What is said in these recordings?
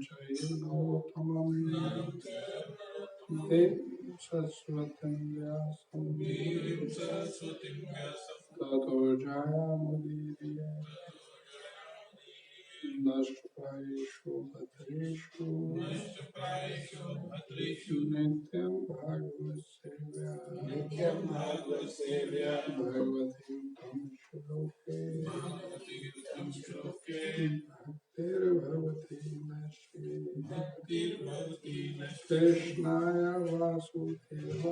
चैवनोत्तमम् देवीं सरस्वतीं व्यासं ततो जयामुदीरये नष्टप्रायेषु भद्रेषु नित्यं भागवत सेव्या भगवती तं श्लोके भक्तिर्भवति नश्विनी कृष्णाय वासुदेवाय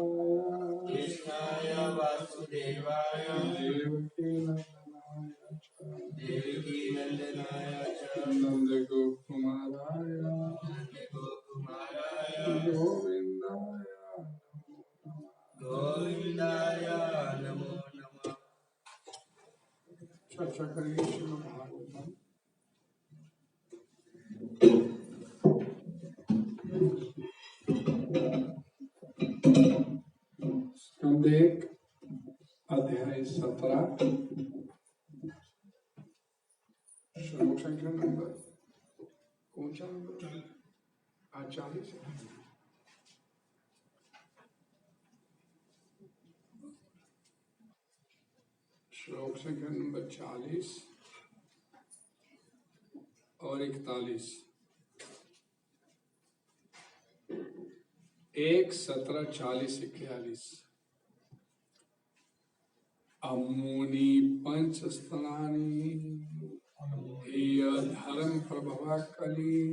देवकी नंदनाय च नंदगोपकुमाराय गोविंदाय नमो नमः। चर्चा करेंगे श्रीमद् भागवतम स्कंद 1 अध्याय 17 श्लोक संख्या नंबर कौन सा नंबर 40 श्लोक संख्या नंबर 40 और 41 1 17 40 41 अमुनि पंचस्तनानि धर्म प्रभवा कली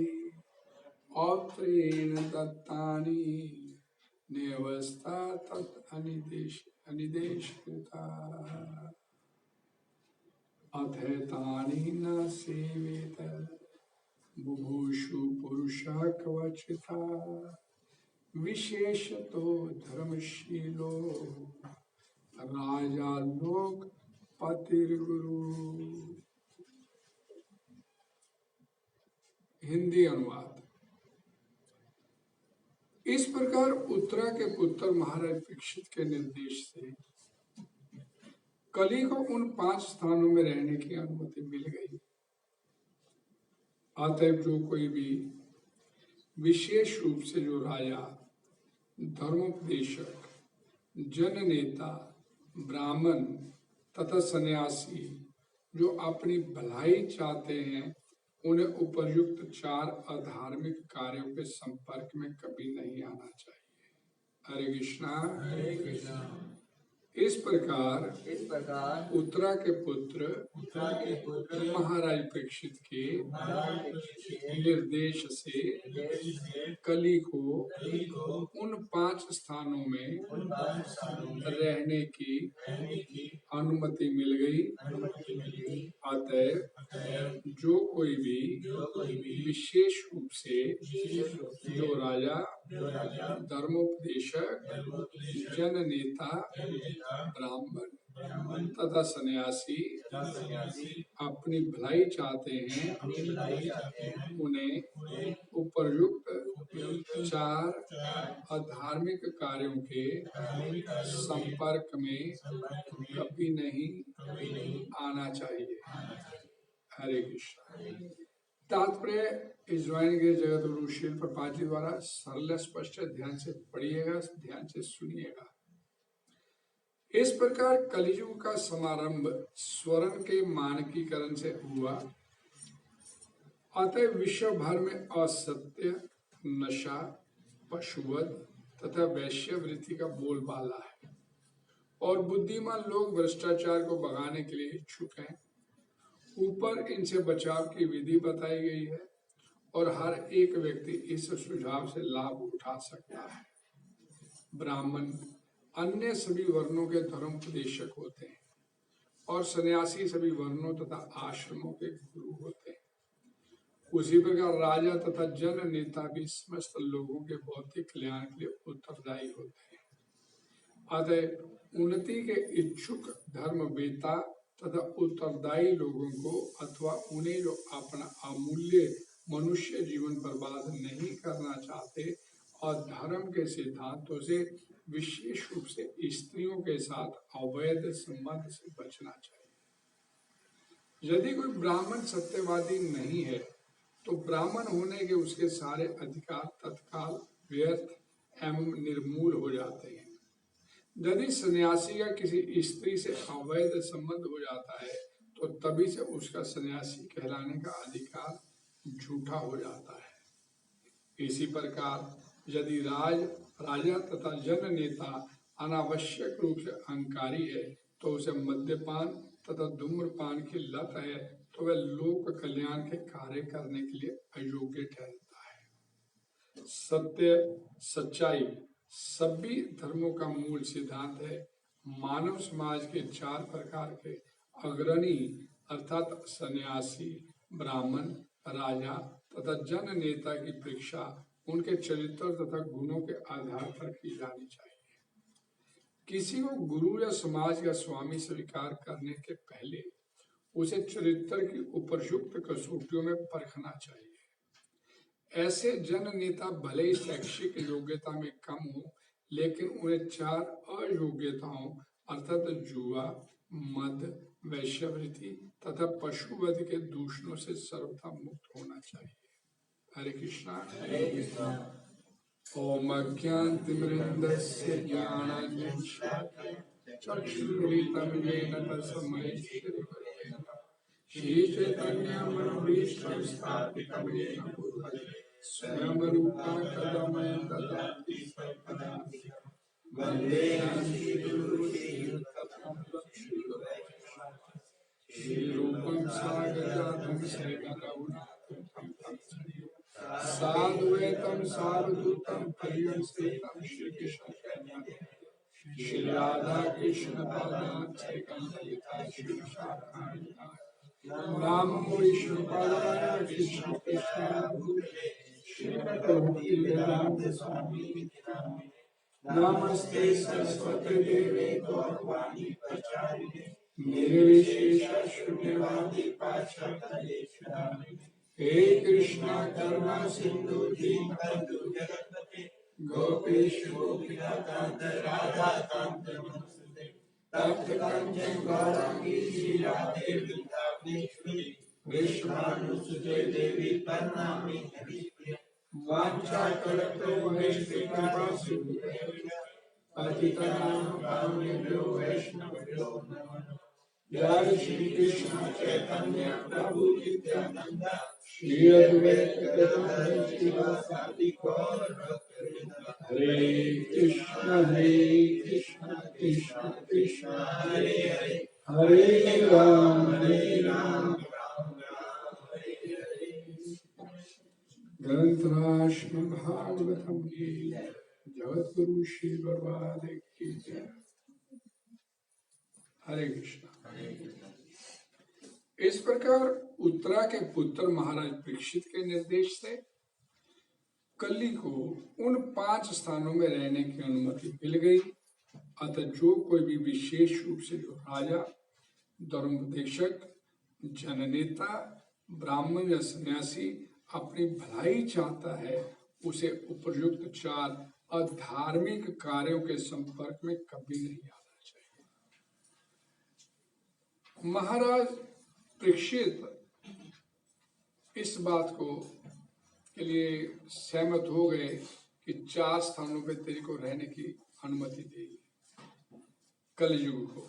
औत्रेण दत्तानि नेवस्था तत् अनिदेशकृता अथैतानि न सेवेत बुभुषु पुरुषः कवचिता विशेषतो धर्मशीलो राजा लोक पतिर्गुरु। हिंदी अनुवाद। इस प्रकार उत्तरा के पुत्र महाराज परीक्षित के निर्देश से कली को उन 5 स्थानों में रहने की अनुमति मिल गई। अतएव जो कोई भी विशेष रूप से जो राजा, धर्मोपदेशक, जननेता, ब्राह्मण तथा सन्यासी जो अपनी भलाई चाहते हैं, उन्हें उपर्युक्त 4 अधार्मिक कार्यों के संपर्क में कभी नहीं आना चाहिए। हरे कृष्णा। इस प्रकार उत्तरा के पुत्र महाराज परीक्षित के निर्देश से कली को उन 5 स्थानों में रहने की अनुमति मिल गई। अतः जो कोई भी विशेष रूप से जो राजा, धर्मोपदेशक, जननेता, ब्राह्मण तथा सन्यासी अपनी भलाई चाहते हैं, उन्हें उपर्युक्त 4 अधार्मिक कार्यों के संपर्क में कभी नहीं आना चाहिए। हरे कृष्ण। तात्पर्य इस वाणी के जगत गुरु श्रील प्रभुपाद जी द्वारा सरल स्पष्ट ध्यान से पढ़िएगा, ध्यान से सुनिएगा। इस प्रकार कलियुग का समारंभ स्वर्ण के मानकीकरण से हुआ। अतः विश्व भर में असत्य, नशा, पशुवध तथा वैश्यवृत्ति का बोलबाला है और बुद्धिमान लोग भ्रष्टाचार को भगाने के लिए इच्छुक हैं। ऊपर इनसे बचाव की विधि बताई गई है और हर एक व्यक्ति इस सुझाव से लाभ उठा सकता है। ब्राह्मण अन्य सभी वर्णों के धर्मोपदेशक होते हैं और सन्यासी सभी वर्णों तथा आश्रमों के गुरु होते हैं। उसी प्रकार राजा तथा जन नेता भी समस्त लोगों के भौतिक कल्याण के लिए उत्तरदायी होते हैं। अतः उन्नति के इच्छुक धर्मवेता तथा उत्तरदायी लोगों को अथवा उन्हें जो अपना अमूल्य मनुष्य जीवन बर्बाद नहीं करना चाहते और धर्म के सिद्धांतों से विशेष रूप से स्त्रियों के साथ अवैध संबंध से बचना चाहिए। यदि कोई ब्राह्मण सत्यवादी नहीं है तो ब्राह्मण होने के उसके सारे अधिकार तत्काल व्यर्थ एवं निर्मूल हो जाते हैं। यदि सन्यासी का किसी स्त्री से अवैध संबंध हो जाता है तो तभी से उसका सन्यासी कहलाने का अधिकार झूठा हो जाता है। इसी प्रकार यदि राजा तथा जन नेता अनावश्यक रूप से अहंकारी है तो उसे मद्यपान तथा धूम्रपान की लत है तो वह लोक कल्याण के कार्य करने के लिए अयोग्य ठहरता है। सत्य सच्चाई सभी धर्मों का मूल सिद्धांत है। मानव समाज के 4 प्रकार के अग्रणी अर्थात सन्यासी, ब्राह्मण, राजा तथा जन नेता की परीक्षा उनके चरित्र तथा गुणों के आधार पर की जानी चाहिए। किसी को गुरु या समाज का स्वामी स्वीकार करने के पहले उसे चरित्र की उपयुक्त कसौटियों में परखना चाहिए। ऐसे जन नेता भले ही शैक्षिक योग्यता में कम हो लेकिन उन्हें 4 अयोग्यताओं अर्थात जुआ, मद, वैश्यवृत्ति तथा पशुवध के दूषणों से सर्वथा मुक्त होना चाहिए। हरे कृष्णा। ओम अज्ञानतिमिरन्धस्य ज्ञानाञ्जनशलाकया चक्षुरुन्मीलितं येन तस्मै श्रीचैतन्यमनोभीष्टं स्थापितं येन भूतले स्वयं रूपा कदा मह्यं ददाति स्वपदां वन्देऽहं श्रीगुरुं श्रीरूपं साग्रजातं सहगणरघुनाथं तं साधुवेतं सावधूतं परिवंशितं श्रीकृष्ण श्री राधा कृष्ण पादान ललिता श्री राम विष्णु पादान कृष्ण कृष्ण श्री वेदांत स्वामी नमस्ते सरस्वती देवे गौरवाणी प्रचारिणे निर्विशेष शून्यवादी पाश्चात्य हे कृष्णा करुणा सिंधु दीनबंधु जगत्पते गोपेश गोपिकांत राधा कांत नमस्ते तप्त कंचन गौरांगी श्री राधे वृंदावनेश्वरी वृषभानुसुते देवी प्रणामी हरिप्रिय वांछा कल्पतरुभ्यश्च कृपा सिंधुभ्यो पतितानां पावनेभ्यो वैष्णवेभ्यो नमः नमः। जय श्री कृष्ण चैतन्य प्रभु नित्यानंद श्री अद्वैत गदाधर श्रीवासादि गौर भक्तवृंद। हरे कृष्ण कृष्ण कृष्ण हरे हरे हरे राम राम हरे हरे। ग्रंथराज भागवतम की जगत गुरु श्री बर्बाद की जय। हरे कृष्ण। इस प्रकार उत्तरा के पुत्र महाराज परीक्षित के निर्देश से कली को उन 5 स्थानों में रहने की अनुमति मिल गई। अतः जो कोई भी विशेष रूप से जो राजा, धर्मोपदेशक, जननेता, ब्राह्मण या सन्यासी अपनी भलाई चाहता है उसे उपयुक्त 4 अधार्मिक कार्यों के संपर्क में कभी नहीं आना चाहिए। महाराज परीक्षित इस बात को के लिए सहमत हो गए कि 4 स्थानों पे तेरे को रहने की अनुमति देगी। कलयुग को,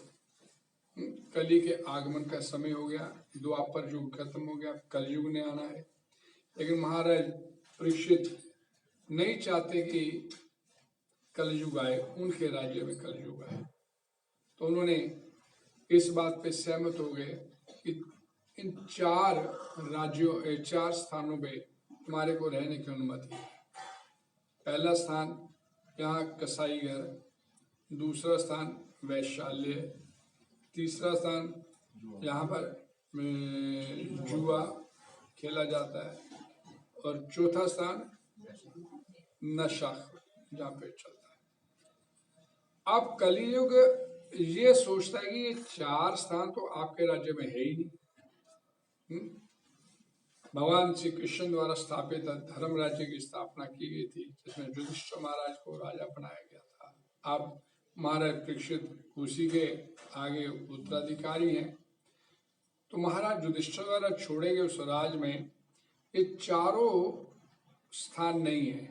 कली के आगमन का समय हो गया, द्वापर युग खत्म हो गया, कलयुग ने आना है। लेकिन महाराज परीक्षित नहीं चाहते कि कलयुग आए, उनके राज्य में कलयुग आए। तो उन्होंने इस बात पे सहमत हो गए कि इन 4 राज्यों 4 स्थानों पे तुम्हारे को रहने की अनुमति है। पहला स्थान यहाँ कसाई घर, दूसरा स्थान वैश्यालय, तीसरा स्थान यहाँ पर जुआ खेला जाता है और चौथा स्थान नशा जहाँ पे चलता है। अब कलियुग ये सोचता है कि ये 4 स्थान तो आपके राज्य में है ही नहीं। भगवान श्री कृष्ण द्वारा स्थापित धर्म राज्य की स्थापना की गई थी जिसमें युधिष्ठिर महाराज को राजा बनाया गया था। अब महाराज परीक्षित उसी के आगे उत्तराधिकारी हैं। तो महाराज युधिष्ठिर द्वारा छोड़े गए उस राज में ये चारों स्थान नहीं है,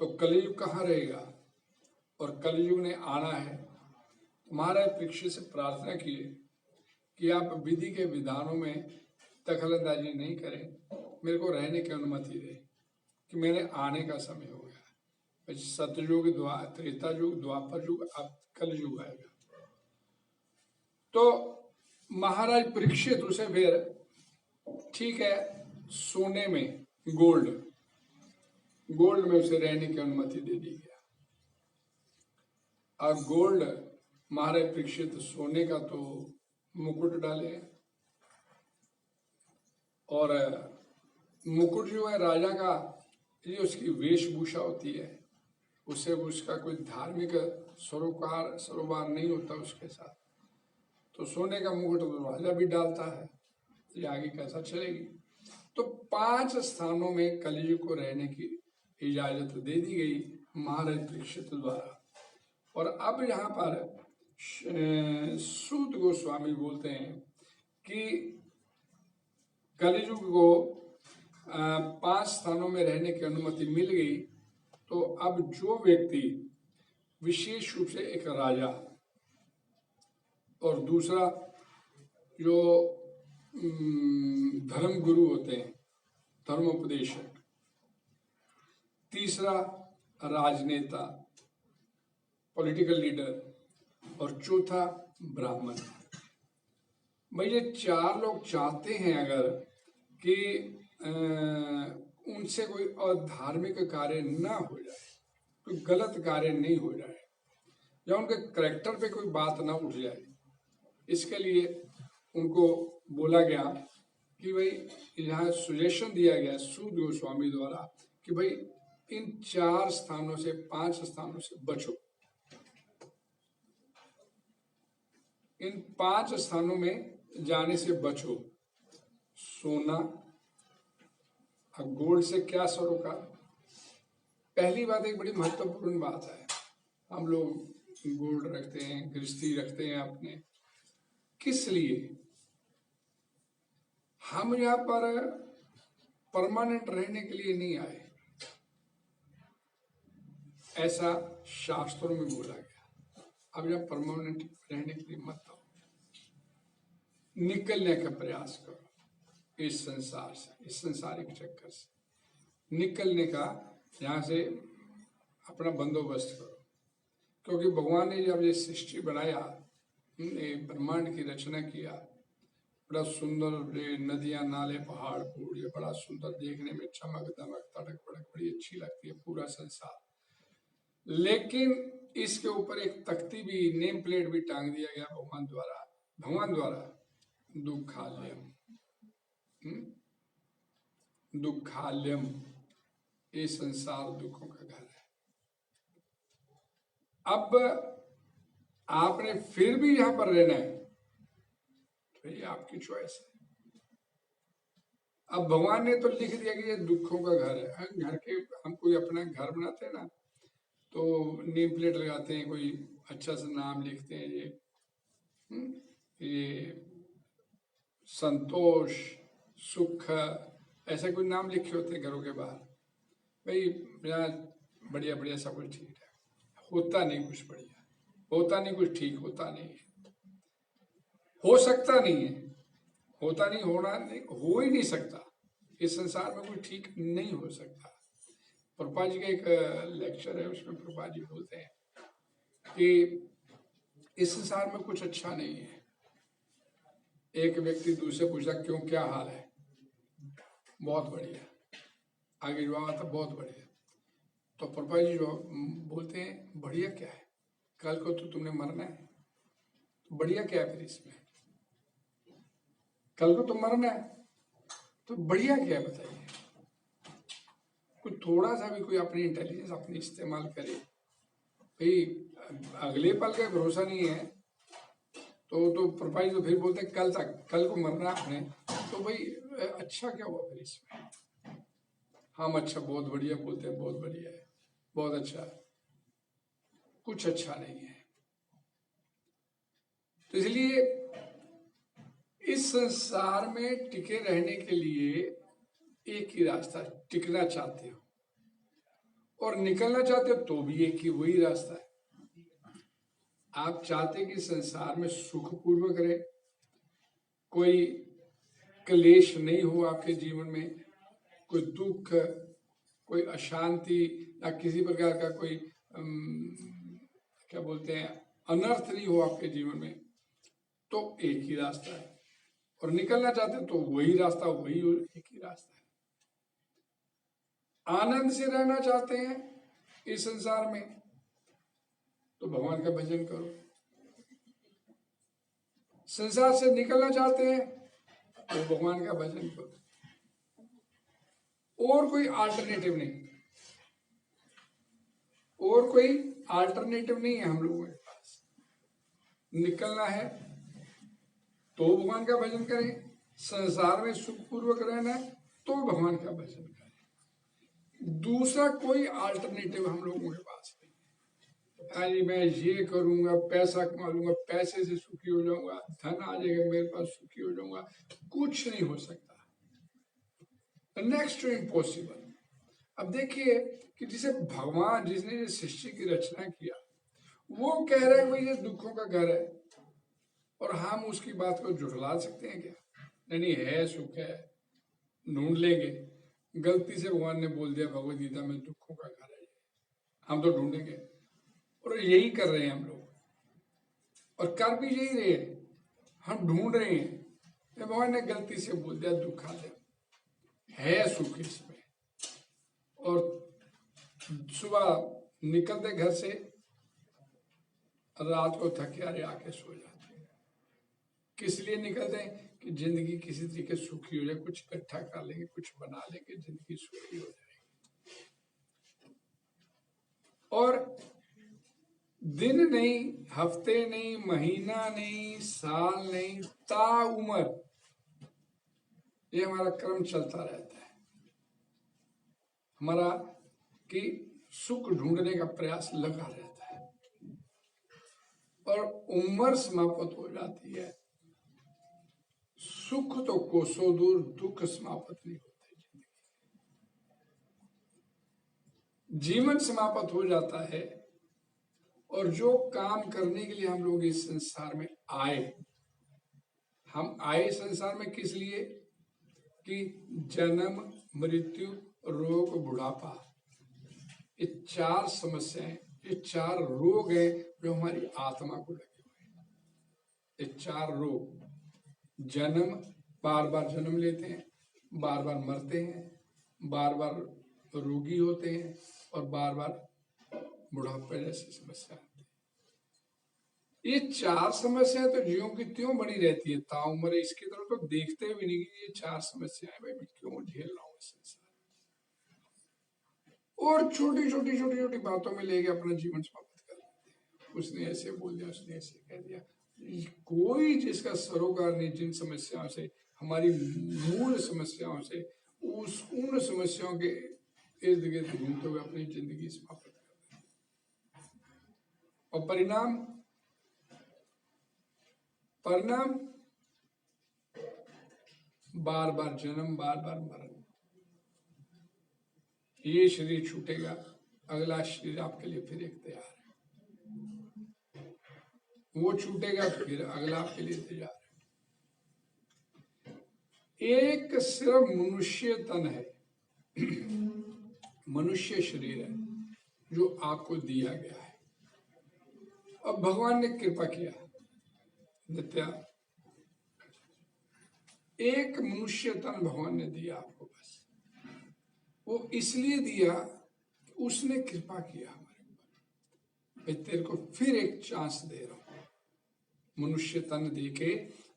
तो कलयुग कहाँ रहेगा? और कलयुग ने आना है। महाराज परीक्षित से प्रार्थना किए कि आप विधि के विधानों में दखलंदाजी नहीं करें, मेरे को रहने की अनुमति दे कि मेरे आने का समय हो गया। सतयुग, त्रेता युग, द्वापर युग, अब कलयुग आएगा। तो महाराज परीक्षित उसे फिर ठीक है सोने में, गोल्ड में उसे रहने की अनुमति दे दी गया। और गोल्ड महाराज परीक्षित सोने का तो मुकुट डाले, और मुकुट जो है राजा का, ये उसकी वेशभूषा होती है, उसे उसका कोई धार्मिक सरोकार नहीं होता उसके साथ। तो सोने का मुकुट तो राजा भी डालता है, ये आगे कैसा चलेगी? तो 5 स्थानों में कलयुग को रहने की इजाजत दे दी गई महाराज परीक्षित द्वारा। और अब यहाँ पर सूत गोस्वामी बोलते हैं कि कलयुग को 5 स्थानों में रहने की अनुमति मिल गई, तो अब जो व्यक्ति विशेष रूप से एक राजा, और दूसरा जो धर्म गुरु होते हैं, धर्मोपदेशक, तीसरा राजनेता, पॉलिटिकल लीडर, और चौथा ब्राह्मण। भाई ये 4 लोग चाहते हैं अगर कि उनसे कोई अधार्मिक कार्य ना हो जाए, कोई गलत कार्य नहीं हो जाए, या उनके करेक्टर पे कोई बात ना उठ जाए, इसके लिए उनको बोला गया कि भाई यहाँ सुजेशन दिया गया सूत गोस्वामी द्वारा कि भाई इन 4 स्थानों से, 5 स्थानों से बचो। इन 5 स्थानों में जाने से बचो। सोना, गोल्ड से क्या सरोकार? पहली बात, एक बड़ी महत्वपूर्ण बात है, हम लोग गोल्ड रखते हैं, गृहस्थी रखते हैं अपने, किस लिए? हम यहाँ पर परमानेंट रहने के लिए नहीं आए, ऐसा शास्त्रों में बोला गया। अब यहाँ परमानेंट रहने के लिए मत आओ, निकलने का प्रयास करो इस संसार से, इस संसारिक चक्कर से निकलने का, यहाँ से अपना बंदोबस्त करो। क्योंकि भगवान ने जब ये सृष्टि बनाया, ब्रह्मांड की रचना किया, बड़ा सुंदर, ये नदियां, नाले, पहाड़, फूल, ये बड़ा सुंदर देखने में, चमक दमक, तड़क भड़क बड़ी अच्छी लगती है पूरा संसार। लेकिन इसके ऊपर एक तख्ती भी, नेम प्लेट भी टांग दिया गया भगवान द्वारा, दुखालयम, दुखालयम, ये संसार दुखों का घर है। अब आपने फिर भी यहां पर रहना है, तो ये आपकी चॉइस है। अब भगवान ने तो लिख दिया कि ये दुखों का घर है। घर के, हम कोई अपना घर बनाते हैं ना, तो नेम प्लेट लगाते हैं, कोई अच्छा सा नाम लिखते हैं, ये संतोष, सुख, ऐसा कोई नाम लिखे होते हैं घरों के बाहर। भाई यहाँ बढ़िया बढ़िया सब कुछ ठीक है, होता नहीं कुछ बढ़िया, होता नहीं कुछ ठीक, होता नहीं है, हो सकता नहीं है, होता नहीं, होना नहीं, हो ही नहीं सकता। इस संसार में कुछ ठीक नहीं हो सकता। प्रभुपाद जी का एक लेक्चर है, उसमें प्रभुपाद जी बोलते हैं कि इस संसार में कुछ अच्छा नहीं है। एक व्यक्ति दूसरे पूछा, क्यों, क्या हाल है? बहुत बढ़िया। आगे जवाब आता, बहुत बढ़िया। तो प्रभुपाद जी जो बोलते हैं, बढ़िया क्या है? कल को तो तुमने मरना है, तो बढ़िया क्या है फिर इसमें? कल को तो मरना है, तो बढ़िया क्या है बताइए? कुछ थोड़ा सा भी कोई अपनी इंटेलिजेंस अपनी इस्तेमाल करे। भाई अगले पल का भरोसा नहीं है, तो प्रभुपाद तो फिर बोलते हैं कल को मरना आपने, तो भाई अच्छा क्या हुआ फिर इसमें? हम अच्छा, बहुत बढ़िया बोलते हैं, बहुत बढ़िया है, बहुत अच्छा है, कुछ अच्छा नहीं है। तो इसलिए इस संसार में टिके रहने के लिए एक ही रास्ता है, टिकना चाहते हो और निकलना चाहते हो तो भी एक ही वही रास्ता है। आप चाहते कि संसार में सुखपूर्वक रहे, कोई क्लेश नहीं हो आपके जीवन में, कोई दुख, कोई अशांति या किसी प्रकार का कोई क्या बोलते हैं अनर्थ नहीं हो आपके जीवन में, तो एक ही रास्ता है। और निकलना चाहते हैं तो वही रास्ता, वही एक ही रास्ता है। आनंद से रहना चाहते हैं इस संसार में तो भगवान का भजन करो। संसार से निकलना चाहते हैं तो भगवान का भजन करो। और कोई अल्टरनेटिव नहीं, और कोई अल्टरनेटिव नहीं है हम लोगों के पास। निकलना है तो भगवान का भजन करें, संसार में सुखपूर्वक रहना है तो भगवान का भजन करें। दूसरा कोई अल्टरनेटिव हम लोगों के पास नहीं। अरे मैं ये करूंगा, पैसा कमा लूंगा, पैसे से सुखी हो जाऊंगा, धन आ जाएगा मेरे पास, सुखी हो जाऊंगा, कुछ नहीं हो सकता। Next to impossible. अब देखिए कि जिसे भगवान, जिसने सृष्टि की रचना किया, वो कह रहे हैं भाई ये दुखों का घर है, और हम उसकी बात को झुठला सकते हैं क्या? नहीं, है, सुख है, ढूंढ लेंगे। गलती से भगवान ने बोल दिया भगवद गीता में दुखों का घर है, हम तो ढूंढेंगे। और यही कर रहे हैं हम लोग, और कर भी यही रहे हैं, हम ढूंढ रहे हैं। भगवान ने गलती से बोल दिया दुख आ जाए, है सुख इसमें। और सुबह निकलते घर से रात को थके हारे आके सो जाते हैं। किस लिए निकलते हैं? कि जिंदगी किसी तरीके सुखी हो जाए, कुछ इकट्ठा कर लेंगे, कुछ बना लेंगे, जिंदगी सुखी हो जाएगी। और दिन नहीं, हफ्ते नहीं, महीना नहीं, साल नहीं, ताउम्र ये हमारा क्रम चलता रहता है, हमारा कि सुख ढूंढने का प्रयास लगा रहता है। और उम्र समाप्त हो जाती है, सुख तो कोसों दूर, दुख समाप्त नहीं होते। जीवन समाप्त हो जाता है। और जो काम करने के लिए हम लोग इस संसार में आए, हम आए संसार में किस लिए? कि जन्म, मृत्यु, रोग, बुढ़ापा, ये चार समस्याएं, ये चार रोग हैं जो हमारी आत्मा को लगे हुए हैं। ये चार रोग, जन्म, बार बार जन्म लेते हैं, बार बार मरते हैं, बार बार रोगी होते हैं, और बार बार बुढ़ापे जैसी समस्या आती है। ये चार समस्याएं तो ज्यों की त्यों बनी रहती है ताउम्र। इसकी तरफ तो देखते भी नहीं कि ये चार समस्याएं भाई मैं क्यों झेल रहा हूँ संसार। और छोटी छोटी छोटी छोटी बातों में लेके अपना जीवन समाप्त कर लेते हैं। उसने ऐसे बोल दिया, उसने ऐसे कह दिया। कोई जिसका सरोकार नहीं जिन समस्याओं से, हमारी मूल समस्याओं से, उन समस्याओं के इर्द गिर्द घूमते हुए अपनी जिंदगी समाप्त कर देते हैं। और परिणाम बार बार जन्म, बार बार मरण। ये शरीर छूटेगा, अगला शरीर आपके लिए फिर एक तैयार है। वो छूटेगा, फिर अगला आपके लिए तैयार है। एक सिर्फ मनुष्य तन है, मनुष्य शरीर है जो आपको दिया गया है। अब भगवान ने कृपा किया, नित्या एक मनुष्य तन भगवान ने दिया आपको। बस वो इसलिए दिया कि उसने कृपा किया हमारे ऊपर। मैं तेरे को फिर एक चांस दे रहा हूं। मनुष्य तन दे के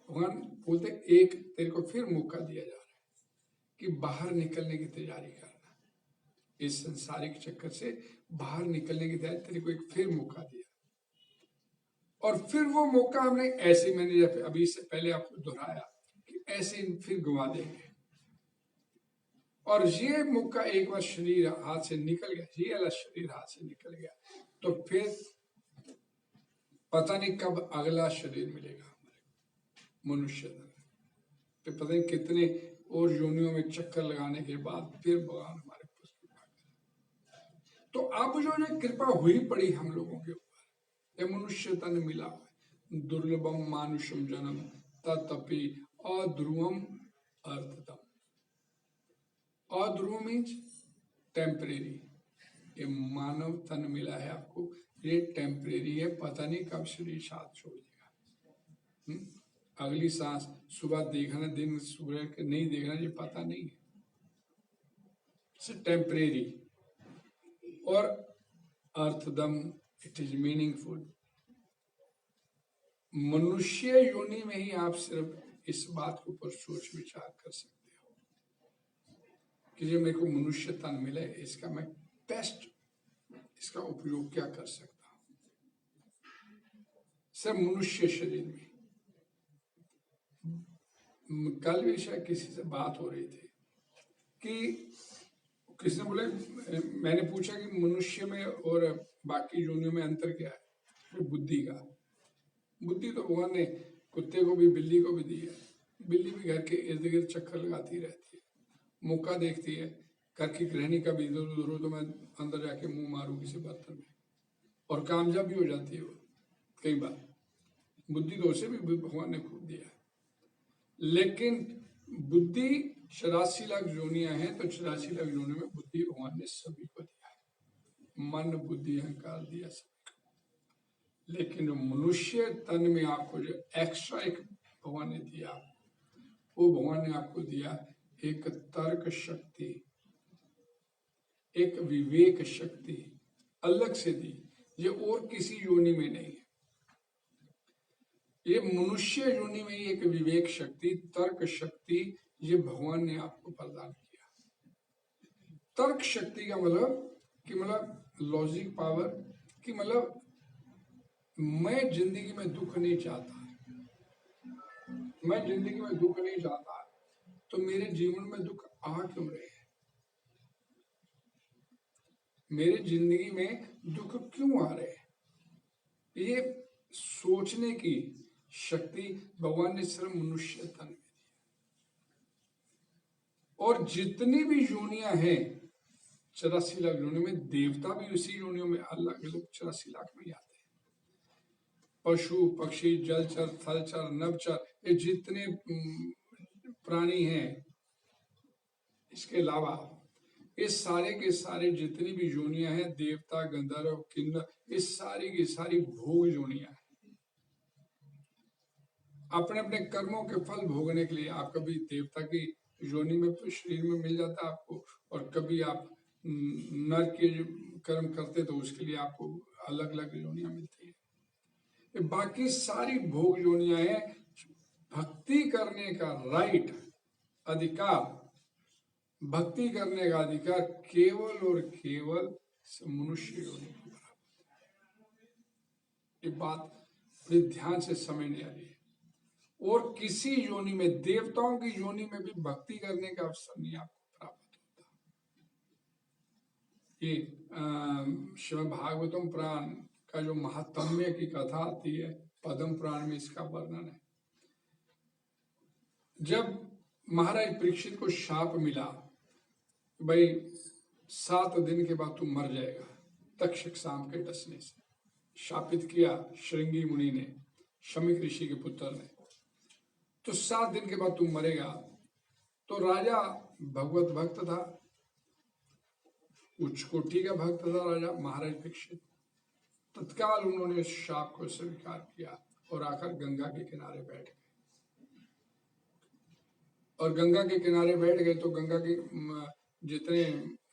भगवान बोलते एक तेरे को फिर मौका दिया जा रहा है कि बाहर निकलने की तैयारी करना, इस संसारिक चक्कर से बाहर निकलने की तैयारी। तेरे को एक फिर मौका दिया, और फिर वो मौका हमने ऐसे, मैंने अभी से पहले आपको दोहराया कि ऐसे फिर गंवा देंगे। और ये मौका एक बार शरीर हाथ से निकल गया, ये वाला शरीर हाथ से निकल गया, तो फिर पता नहीं कब अगला शरीर मिलेगा हमारे मनुष्य। तो पता नहीं कितने और योनियों में चक्कर लगाने के बाद फिर भगवान हमारे पास कृपा। तो अब जो है कृपा हुई पड़ी हम लोगों के ऊपर, ये मनुष्य तन मिला, दुर्लभम मानुषम जन्म तपि अध्रुवम अर्थतम। अध्रुव मीन्स टेम्परेरी, ये मानव तन मिला है आपको, ये टेम्परेरी है, पता नहीं कब शरीर साथ छोड़ेगा। अगली सांस सुबह देखना, दिन सूरज नहीं देखना, ये पता नहीं है, टेम्परेरी। और अर्थदम, इट इज मीनिंगफुल। मनुष्य योनि में ही आप सिर्फ इस बात के ऊपर सोच विचार कर सकते हो कि जो मेरे को मनुष्य तन मिले, इसका मैं बेस्ट, इसका उपयोग क्या कर सकता हूं। सिर्फ मनुष्य शरीर में। कल भी शायद किसी से बात हो रही थी कि किसी ने बोले, मैंने पूछा कि मनुष्य में और बाकी योनियों में अंतर क्या है, बुद्धि का। बुद्धि तो भगवान ने कुत्ते को भी बिल्ली को भी दी है। बिल्ली भी घर के इर्द गिर्द चक्कर लगाती रहती है, मौका देखती है, घर की गृहिणी का भी इधर उधर हो तो मैं अंदर जाके मुंह मारूं किसी बर्तन में, और कामयाब भी हो जाती है वो कई बार। बुद्धि तो उसे भी भगवान ने खूब दिया है। लेकिन बुद्धि 84 लाख योनियां हैं, तो 84 लाख योनियों में बुद्धि भगवान ने सभी को दिया है, मन बुद्धि अहंकार दिया सभी को। लेकिन मनुष्य तन में आपको जो एक्स्ट्रा एक भगवान ने दिया, वो भगवान ने आपको दिया एक तर्क शक्ति, एक विवेक शक्ति अलग से दी, ये और किसी योनि में नहीं है। ये मनुष्य योनि में ही एक विवेक शक्ति, तर्क शक्ति, ये भगवान ने आपको प्रदान किया। तर्क शक्ति का मतलब कि लॉजिक पावर, कि मैं जिंदगी में दुख नहीं चाहता, मैं जिंदगी में दुख नहीं चाहता, तो मेरे जीवन में दुख आ क्यों रहे हैं, मेरे जिंदगी में दुख क्यों आ रहे हैं, ये सोचने की शक्ति भगवान ने सिर्फ मनुष्य तन में दी। और जितनी भी योनियां हैं 84 लाख योनियों में, देवता भी उसी योनियों में अलग अलग 84 लाख में आते हैं। पशु पक्षी जलचर थलचर नभचर, ये जितने प्राणी हैं, इसके अलावा ये सारे के सारे जितनी भी योनियां हैं, देवता गंधर्व किन्नर, ये सारी की सारी भोग योनियां हैं। अपने अपने कर्मों के फल भोगने के लिए आप कभी देवता की योनि में शरीर में मिल जाता है आपको, और कभी आप नर के कर्म करते तो उसके लिए आपको अलग अलग योनियां मिलती है। बाकी सारी भोग योनियां हैं। भक्ति करने का राइट, अधिकार, भक्ति करने का अधिकार केवल और केवल मनुष्य योनि को प्राप्त है। ये बात बड़े ध्यान से समझने वाली है। और किसी योनि में, देवताओं की योनि में भी भक्ति करने का अवसर नहीं आपको प्राप्त होता। ये श्रीमद् भागवतम पुराण का जो महात्म्य की कथा आती है, पद्म पुराण में इसका वर्णन है। जब महाराज परीक्षित को शाप मिला, भाई 7 दिन के बाद तू मर जाएगा, तक्षक सांप के डसने से शापित किया श्रृंगी मुनि ने, शमिक ऋषि के पुत्र ने, तो 7 दिन के बाद तू मरेगा। तो राजा भगवत भक्त था, उच्च कोटि का भक्त था राजा महाराज परीक्षित। तत्काल उन्होंने इस शाप को स्वीकार किया और आकर गंगा के किनारे बैठ गए। और गंगा के किनारे बैठ गए तो गंगा के जितने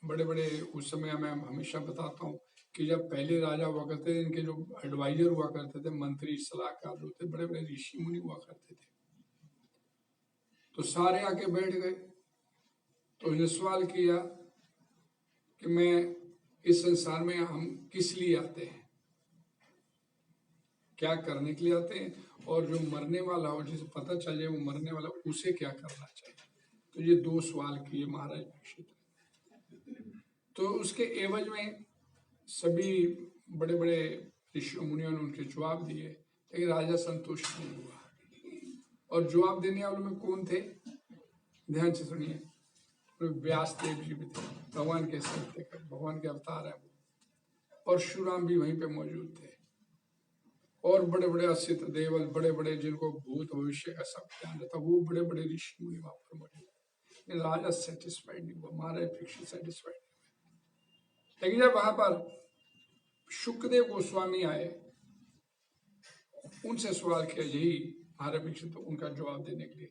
बड़े बड़े, उस समय मैं हमेशा बताता हूँ कि जब पहले राजा हुआ करते थे, इनके जो एडवाइजर हुआ करते थे, मंत्री सलाहकार जो थे, बड़े बड़े ऋषि मुनि हुआ करते थे, तो सारे आके बैठ गए। तो उन्हें सवाल किया कि मैं इस संसार में हम किस लिए आते हैं, क्या करने के लिए आते हैं, और जो मरने वाला हो, जिसे पता चल जाए वो मरने वाला, उसे क्या करना चाहिए। तो ये 2 सवाल किए महाराज परीक्षित। तो उसके एवज में सभी बड़े बड़े ऋषि मुनियों ने उनके जवाब दिए, लेकिन राजा संतुष्ट नहीं हुआ और जवाब देने वालों में कौन थे? ध्यान से सुनिए, व्यास देव जी भी थे, भगवान के सत्य, भगवान के अवतार है वो। परशुराम भी वहीं पे मौजूद थे, और बड़े बड़े असित देवल, बड़े बड़े जिनको भूत भविष्य का सब ज्ञान रहता, वो बड़े बड़े ऋषि मुनि वहां पर मौजूद। राजा सेटिस्फाइड नहीं हुआ, महाराज परीक्षित सेटिस्फाइड। लेकिन जब वहां पर शुकदेव गोस्वामी आए, उनसे सवाल किया, यही महाराज परीक्षित, तो उनका जवाब देने के लिए,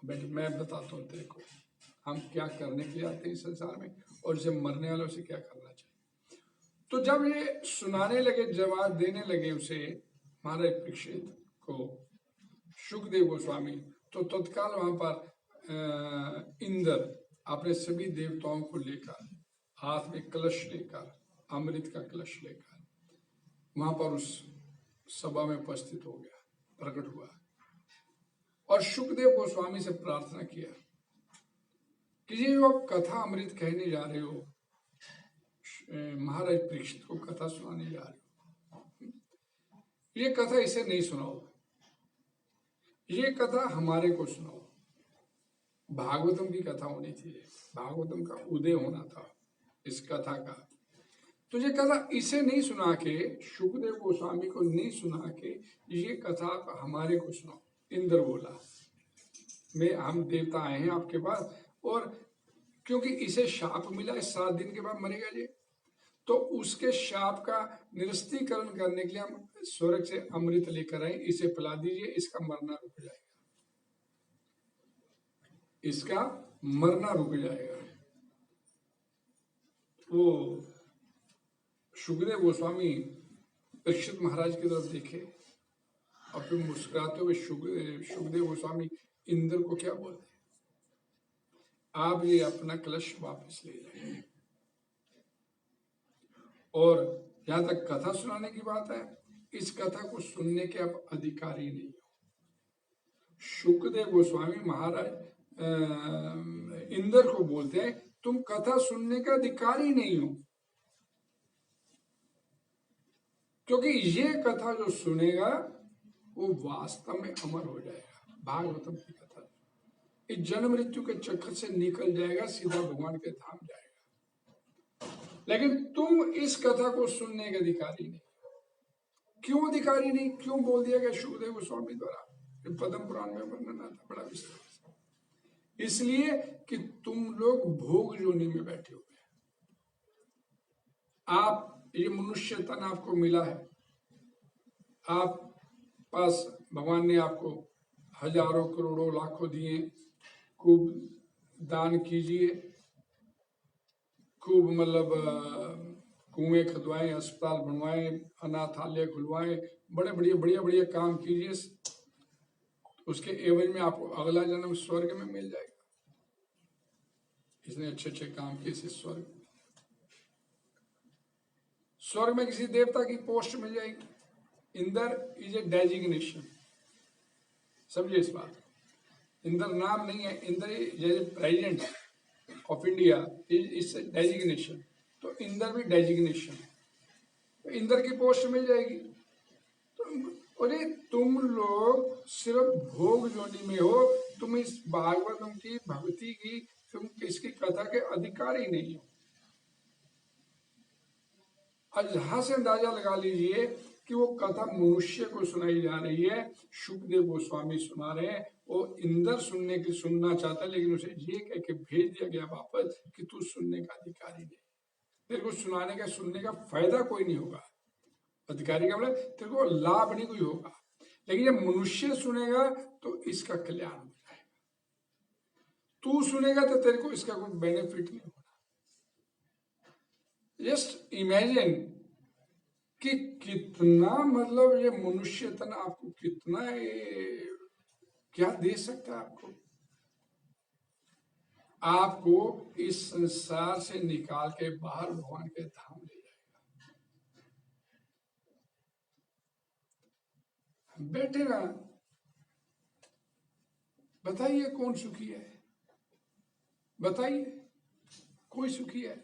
बेटे मैं बताता हूँ तेरे को, हम क्या करने के लिए आते हैं इस संसार में, और जब मरने वालों से क्या करना चाहिए। तो जब ये सुनाने लगे, जवाब देने लगे उसे, महाराज परीक्षित को, शुकदेव गोस्वामी, तो तत्काल वहां पर इंद्र अपने सभी देवताओं को लेकर, हाथ में कलश लेकर, अमृत का कलश लेकर वहां पर उस सभा में उपस्थित हो गया, प्रकट हुआ, और शुकदेव गोस्वामी से प्रार्थना किया कि ये जो आप कथा अमृत कहने जा रहे हो, महाराज परीक्षित को कथा सुनाने जा रहे हो, ये कथा इसे नहीं सुनाओ, ये कथा हमारे को सुनाओ। भागवतम की कथा होनी चाहिए, भागवतम का उदय होना था इस कथा का। तो ये कथा इसे नहीं सुना के, शुकदेव गोस्वामी को नहीं सुना के, ये कथा हमारे को सुनाओ। इंद्र बोला, हम देवता आए हैं आपके पास, और क्योंकि इसे शाप मिला, 7 दिन के बाद मरेगा ये, तो उसके शाप का निरस्तीकरण करने के लिए हम स्वर्ग से अमृत लेकर आए, इसे पिला दीजिए, इसका मरना रुक जाएगा, इसका मरना रुक जाएगा। वो शुकदेव गोस्वामी परीक्षित महाराज की तरफ देखे, और फिर मुस्कुराते हुए शुकदेव गोस्वामी इंद्र को क्या बोलते, आप ये अपना कलश वापस ले जाइए। और जहां तक कथा सुनाने की बात है, इस कथा को सुनने के आप अधिकारी नहीं हो। शुकदेव गोस्वामी महाराज इंद्र को बोलते हैं, तुम कथा सुनने का अधिकारी नहीं हो, क्योंकि ये कथा जो सुनेगा वो वास्तव में अमर हो जाएगा। भागवतम की कथा इस जन्म मृत्यु के चक्कर से निकल जाएगा, सीधा भगवान के धाम जाएगा। लेकिन तुम इस कथा को सुनने के अधिकारी नहीं। क्यों अधिकारी नहीं, क्यों बोल दिया गया शुकदेव गोस्वामी द्वारा? पद्म पुराण में वर्णन आता बड़ा विस्तार से। इसलिए कि तुम लोग भोग योनि में बैठे हुए हैं। आप, ये मनुष्य तन आपको मिला है, आप पास भगवान ने आपको हजारों करोड़ों लाखों दिए, खूब दान कीजिए, खूब मतलब कुएं खुदवाएं, अस्पताल बनवाएं, अनाथालय खुलवाएं, बड़े बढ़िया बढ़िया काम कीजिए, उसके एवज में आपको अगला जन्म स्वर्ग में मिल जाएगा। इसने अच्छे अच्छे काम किए, इसे स्वर्ग में किसी देवता की पोस्ट मिल जाएगी। इंद्र इज ए डेजिग्नेशन, समझिए इस बात। इंद्र नाम नहीं है, इंद्र जैसे president of India is designation, तो इंद्र भी डेजिग्नेशन है, तो इंद्र की पोस्ट मिल जाएगी। तो अरे तुम लोग सिर्फ भोग योनि में हो, तुम इस भागवतम की भक्ति की, तुम इसकी कथा के अधिकारी नहीं हो। आज यहां से अंदाजा लगा लीजिए कि वो कथा मनुष्य को सुनाई जा रही है, शुकदेव गोस्वामी सुना रहे हैं, वो इंद्र सुनना चाहता है, लेकिन उसे ये कह के भेज दिया गया वापस कि तू सुनने का अधिकारी नहीं, तेरे को सुनाने का, सुनने का फायदा कोई नहीं होगा। अधिकारी का मतलब तेरे को लाभ नहीं कोई होगा, लेकिन जब मनुष्य सुनेगा तो इसका कल्याण हो जाएगा। तू सुनेगा तो तेरे को इसका कोई बेनिफिट नहीं होगा। जस्ट इमेजिन कि कितना, मतलब ये मनुष्य तन आपको कितना क्या दे सकता है आपको इस संसार से निकाल के बाहर भगवान के धाम ले जाएगा। बैठे ना, बताइए कौन सुखी है? बताइए कोई सुखी है?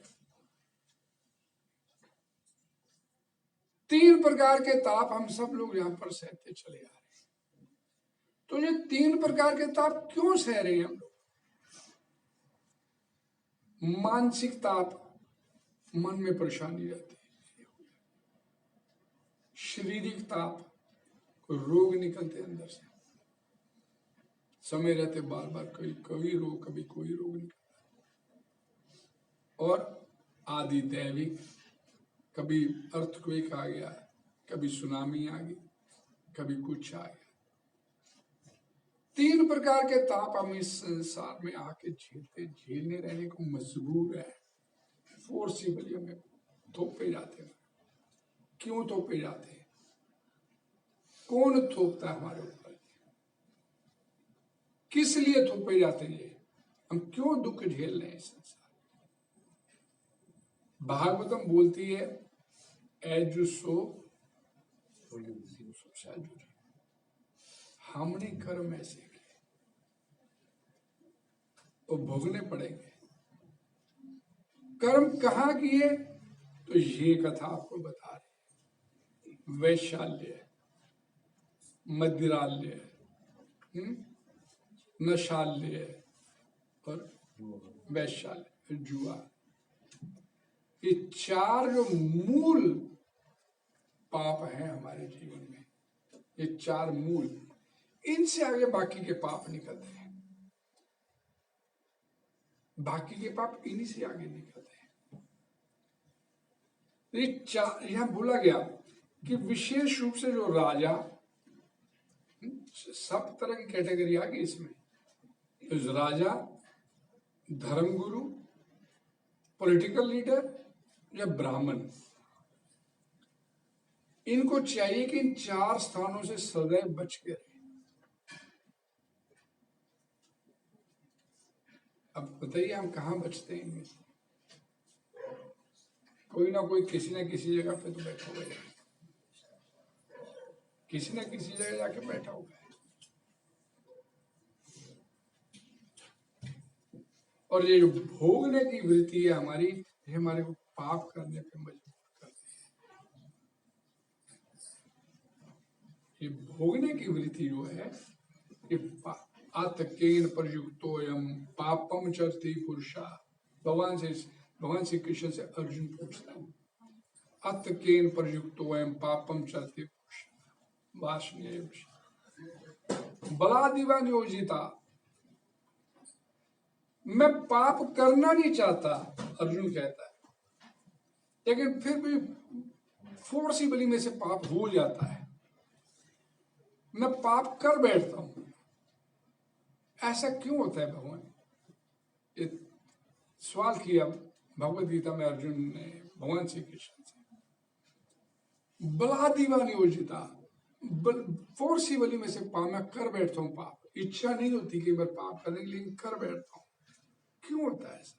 3 प्रकार के ताप हम सब लोग यहां पर सहते चले आ रहे हैं। तो ये 3 प्रकार के ताप क्यों सह रहे हैं हम लोग? मानसिक ताप, मन में परेशानी रहती है। शारीरिक ताप, रोग निकलते अंदर से, समय रहते बार बार कोई रोग, कभी कोई रोग निकलता। और आदि दैविक, कभी अर्थक्वेक आ गया, कभी सुनामी आ गई, कभी कुछ आ गया। 3 प्रकार के ताप हम इस संसार में आके झेलने रहने को मजबूर है। फोर्सिबली हमें थोपे जाते हैं। क्यों थोपे जाते हैं? कौन थोपता है हमारे ऊपर? किस लिए थोपे जाते हैं? हम क्यों दुख झेल रहे हैं संसार? भागवतम बोलती है, एजुसो हमने कर्म ऐसे किए तो भोगने पड़ेंगे। कर्म कहाँ किए? तो ये कथा आपको बता रही। वैशाल्य, मदिरालय, नशाल्य और वैशाल्य, जुआ, ये 4 जो मूल पाप हैं हमारे जीवन में, ये 4 मूल, इनसे आगे बाकी के पाप निकलते हैं। बाकी के पाप इन्हीं से आगे निकलते हैं। ये 4 यहां बोला गया कि विशेष रूप से जो राजा, सब तरह की कैटेगरी आ गई इसमें। तो राजा, धर्मगुरु, पॉलिटिकल लीडर या ब्राह्मण, इनको चाहिए कि इन 4 स्थानों से सदैव बच के रहे। अब बताइए हम कहाँ बचते हैं इनमें? कोई ना कोई किसी ना किसी जगह पे तो बैठा हुआ है, किसी ना किसी जगह जाके बैठा हुआ है। और ये जो भोगने की वृत्ति है हमारी, ये हमारे को पाप करने पे मजबूर करती है। ये भोगने की वृत्ति जो है, ये आतकेन प्रयुक्तोयम पापम चरति पुरुषा। भगवान श्री कृष्ण से अर्जुन पूछता है, आतकेन प्रयुक्तोयम पापम चरति पुरुषा वासनेय बलादिवा नियोजिता। मैं पाप करना नहीं चाहता, अर्जुन कहता है, लेकिन फिर भी फोर्सिबली में से पाप हो जाता है, मैं पाप कर बैठता हूं। ऐसा क्यों होता है भगवान? ये सवाल किया भगवद गीता में अर्जुन ने भगवान श्री कृष्ण से। बलादिवा नियोजिता, फोर्सिबली में से पाप मैं कर बैठता हूं। पाप इच्छा नहीं होती कि मैं पाप करने के लिए कर बैठता हूं। क्यों होता है ऐसा?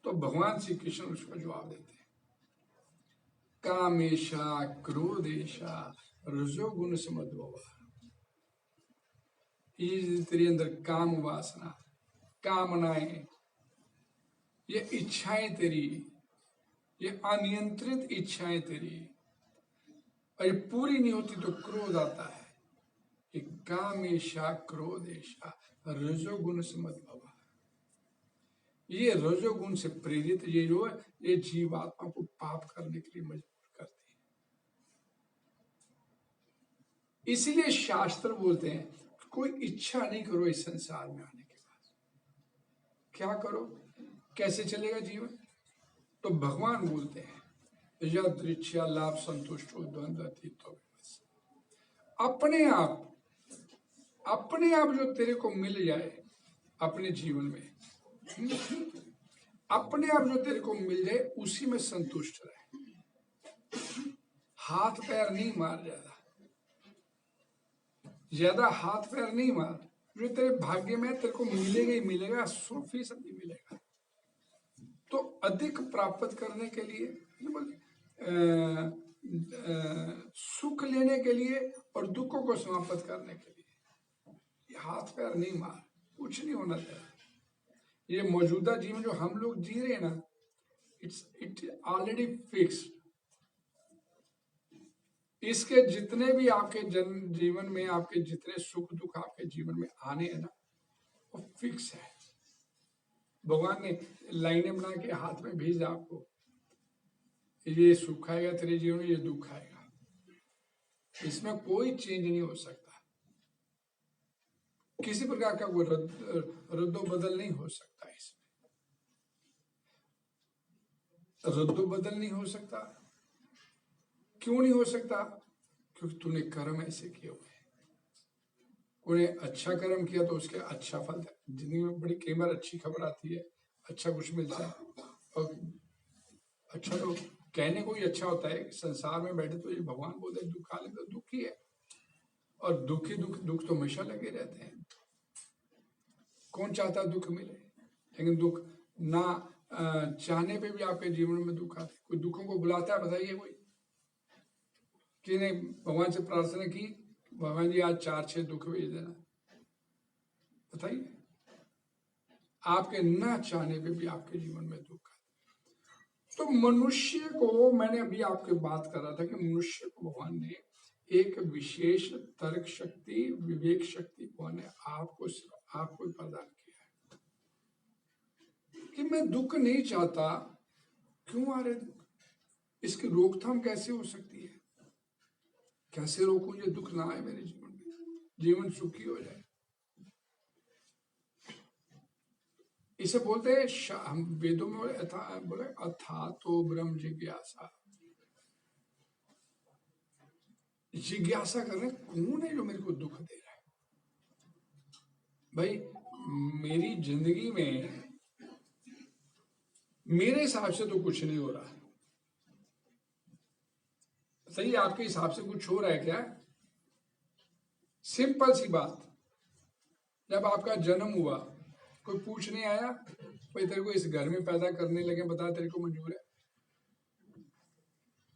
तो भगवान श्री कृष्ण उसका जवाब देते हैं, कामेशा क्रोधेशा रजोगुण समद्भवा। ये तेरे अंदर काम वासना, कामनाएं, ये इच्छाएं तेरी, ये अनियंत्रित इच्छाएं तेरी, और ये पूरी नहीं होती तो क्रोध आता है। ये कामेशा क्रोधेशा रजोगुण समद्भवा। ये रजोगुण से प्रेरित ये जो है, ये जीवात्मा को पाप करने के लिए मजबूर करती है। इसीलिए शास्त्र बोलते हैं कोई इच्छा नहीं करो इस संसार में आने के बाद। क्या करो? कैसे चलेगा जीवन? तो भगवान बोलते हैं, यदृच्छा लाभ संतुष्टो द्वंद्व अतीतो। अपने आप जो तेरे को मिल जाए अपने जीवन में, अपने आप जो तेरे को मिल जाए उसी में संतुष्ट रहे। हाथ पैर नहीं मार, ज्यादा हाथ पैर नहीं मार। जो तेरे भाग्य में तेरे को मिलेगा ही मिलेगा, 100% ही मिलेगा। तो अधिक प्राप्त करने के लिए, सुख लेने के लिए और दुखों को समाप्त करने के लिए हाथ पैर नहीं मार, कुछ नहीं होना चाहिए। ये मौजूदा जीवन जो हम लोग जी रहे हैं ना, इट ऑलरेडी फिक्स्ड। इसके जितने भी आपके जीवन में आपके जितने सुख दुख आपके जीवन में आने हैं ना, वो फिक्स है। भगवान ने लाइनें बना के हाथ में भेजा आपको, ये सुख आएगा तेरे जीवन में, ये दुख आएगा, इसमें कोई चेंज नहीं हो सकता। किसी प्रकार का कोई रद्दो बदल नहीं हो सकता। इसमें रद्दो बदल नहीं हो सकता। क्यों नहीं हो सकता? क्योंकि तूने कर्म ऐसे किए हुए हैं। कोई अच्छा कर्म किया तो उसके अच्छा फल है। जिंदगी में बड़ी कई बार अच्छी खबर आती है, अच्छा कुछ मिलता है, और अच्छा तो कहने को ही अच्छा होता है। संसार में बैठे तो ये भगवान बोलते दुख आले तो दुख ही है, और दुख तो हमेशा लगे रहते हैं। कौन चाहता दुख मिले? लेकिन दुख ना चाहने पे भी आपके जीवन में दुख आते। कोई दुखों को बुलाता है? बताइए कोई कि नहीं भगवान से प्रार्थना की, भगवान जी आज 4-6 दुख भेज देना? बताइए। आपके ना चाहने पे भी आपके जीवन में दुख आते। तो मनुष्य को, मैंने अभी आपके बात कर रहा था कि मनुष्य को भगवान ने एक विशेष तर्क शक्ति, विवेक शक्ति भगवान ने आपको प्रदान किया है कि मैं दुख नहीं चाहता, क्यों आ रहे दुख, इसकी रोकथाम कैसे हो सकती है, कैसे रोकूं ये दुख ना आए मेरे जीवन में, जीवन सुखी हो जाए। इसे बोलते हैं, हम वेदों में बोले अथा तो ब्रह्म जिज्ञासा। जिज्ञासा कर रहे कौन है जो मेरे को दुख दे रहा है। भाई मेरी जिंदगी में मेरे हिसाब से तो कुछ नहीं हो रहा, सही आपके हिसाब से कुछ हो रहा है क्या? सिंपल सी बात, जब आपका जन्म हुआ कोई पूछने आया भाई तेरे को इस घर में पैदा करने लगे, बता तेरे को मंजूर है?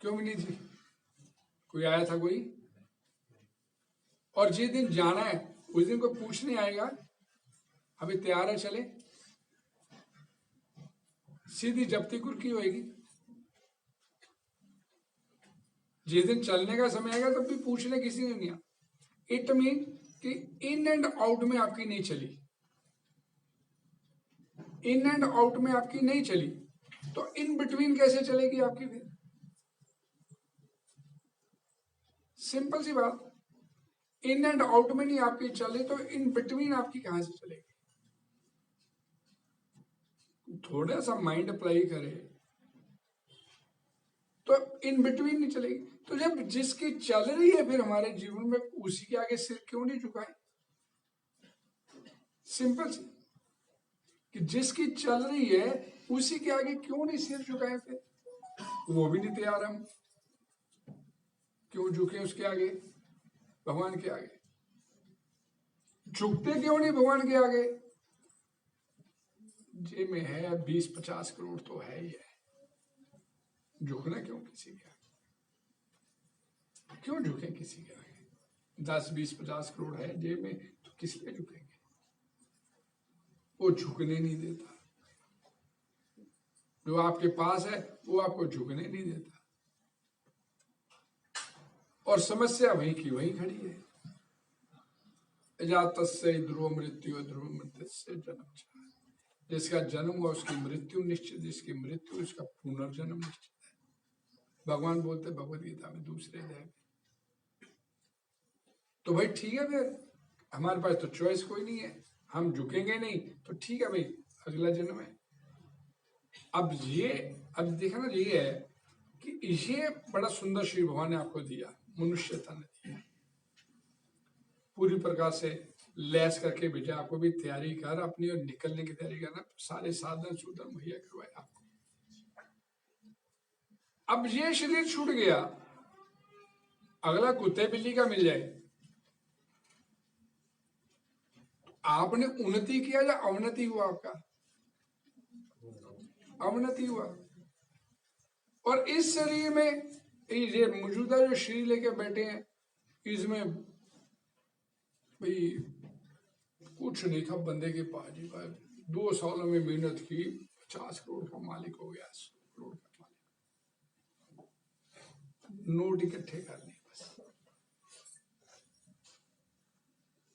क्यों भी नहीं थी? कोई आया था कोई? और जिस दिन जाना है उस दिन कोई पूछने आएगा अभी तैयार है चले? सीधी जब्ती कुर्की होएगी। जिस दिन चलने का समय आएगा तब भी पूछने किसी ने नहीं आया। इट मीन कि इन एंड आउट में आपकी नहीं चली, इन एंड आउट में आपकी नहीं चली, तो इन बिटवीन कैसे चलेगी आपकी फिर? सिंपल सी बात, इन एंड आउट में नहीं आपकी चले तो इन बिटवीन आपकी कहां से चलेगी? थोड़ा सा माइंड अप्लाई करे तो इन बिटवीन नहीं चलेगी। तो जब जिसकी चल रही है फिर हमारे जीवन में, उसी के आगे सिर क्यों नहीं झुकाए? सिंपल सी कि जिसकी चल रही है उसी के आगे क्यों नहीं सिर झुकाए? फिर वो भी नहीं तैयार, हम क्यों झुके उसके आगे, भगवान के आगे? झुकते क्यों नहीं भगवान के आगे? जे में है 20-50 करोड़ तो है ही है, झुकना क्यों किसी के आगे? क्यों झुके किसी के आगे? 10-20-50 करोड़ है जेब में तो किस लिए झुकेंगे? वो झुकने नहीं देता। जो आपके पास है वो आपको झुकने नहीं देता, और समस्या वहीं की वहीं खड़ी है। अजातस्य ध्रुव मृत्यु, ध्रुव मृत्यु से जन्म। जिसका जन्म हुआ उसकी मृत्यु निश्चित, जिसकी मृत्यु उसका पुनर्जन्म निश्चित है। भगवान बोलते भगवद गीता में दूसरे अध्याय में। तो भाई ठीक है, फिर हमारे पास तो चॉइस कोई नहीं है, हम झुकेंगे नहीं तो ठीक है भाई, अगला जन्म है। अब देखा ना, ये है कि ये बड़ा सुंदर श्री भगवान ने आपको दिया, मनुष्यता ने दिया, पूरी प्रकार से लैस करके बेटा आपको भी तैयारी कर अपनी और निकलने की तैयारी करना, सारे साधन सुधन मुहैया करवाए आपको। अब ये शरीर छूट गया, अगला कुत्ते बिल्ली का मिल जाए, आपने उन्नति किया या अवनति हुआ? आपका अवनति हुआ। और इस शरीर में ये मौजूदा जो शरीर लेके बैठे हैं, इसमें भाई कुछ नहीं था बंदे के पास जी, 2 सालों में मेहनत की 50 करोड़ का मालिक हो गया, 100 करोड़ का मालिक, नोट इकट्ठे करने बस।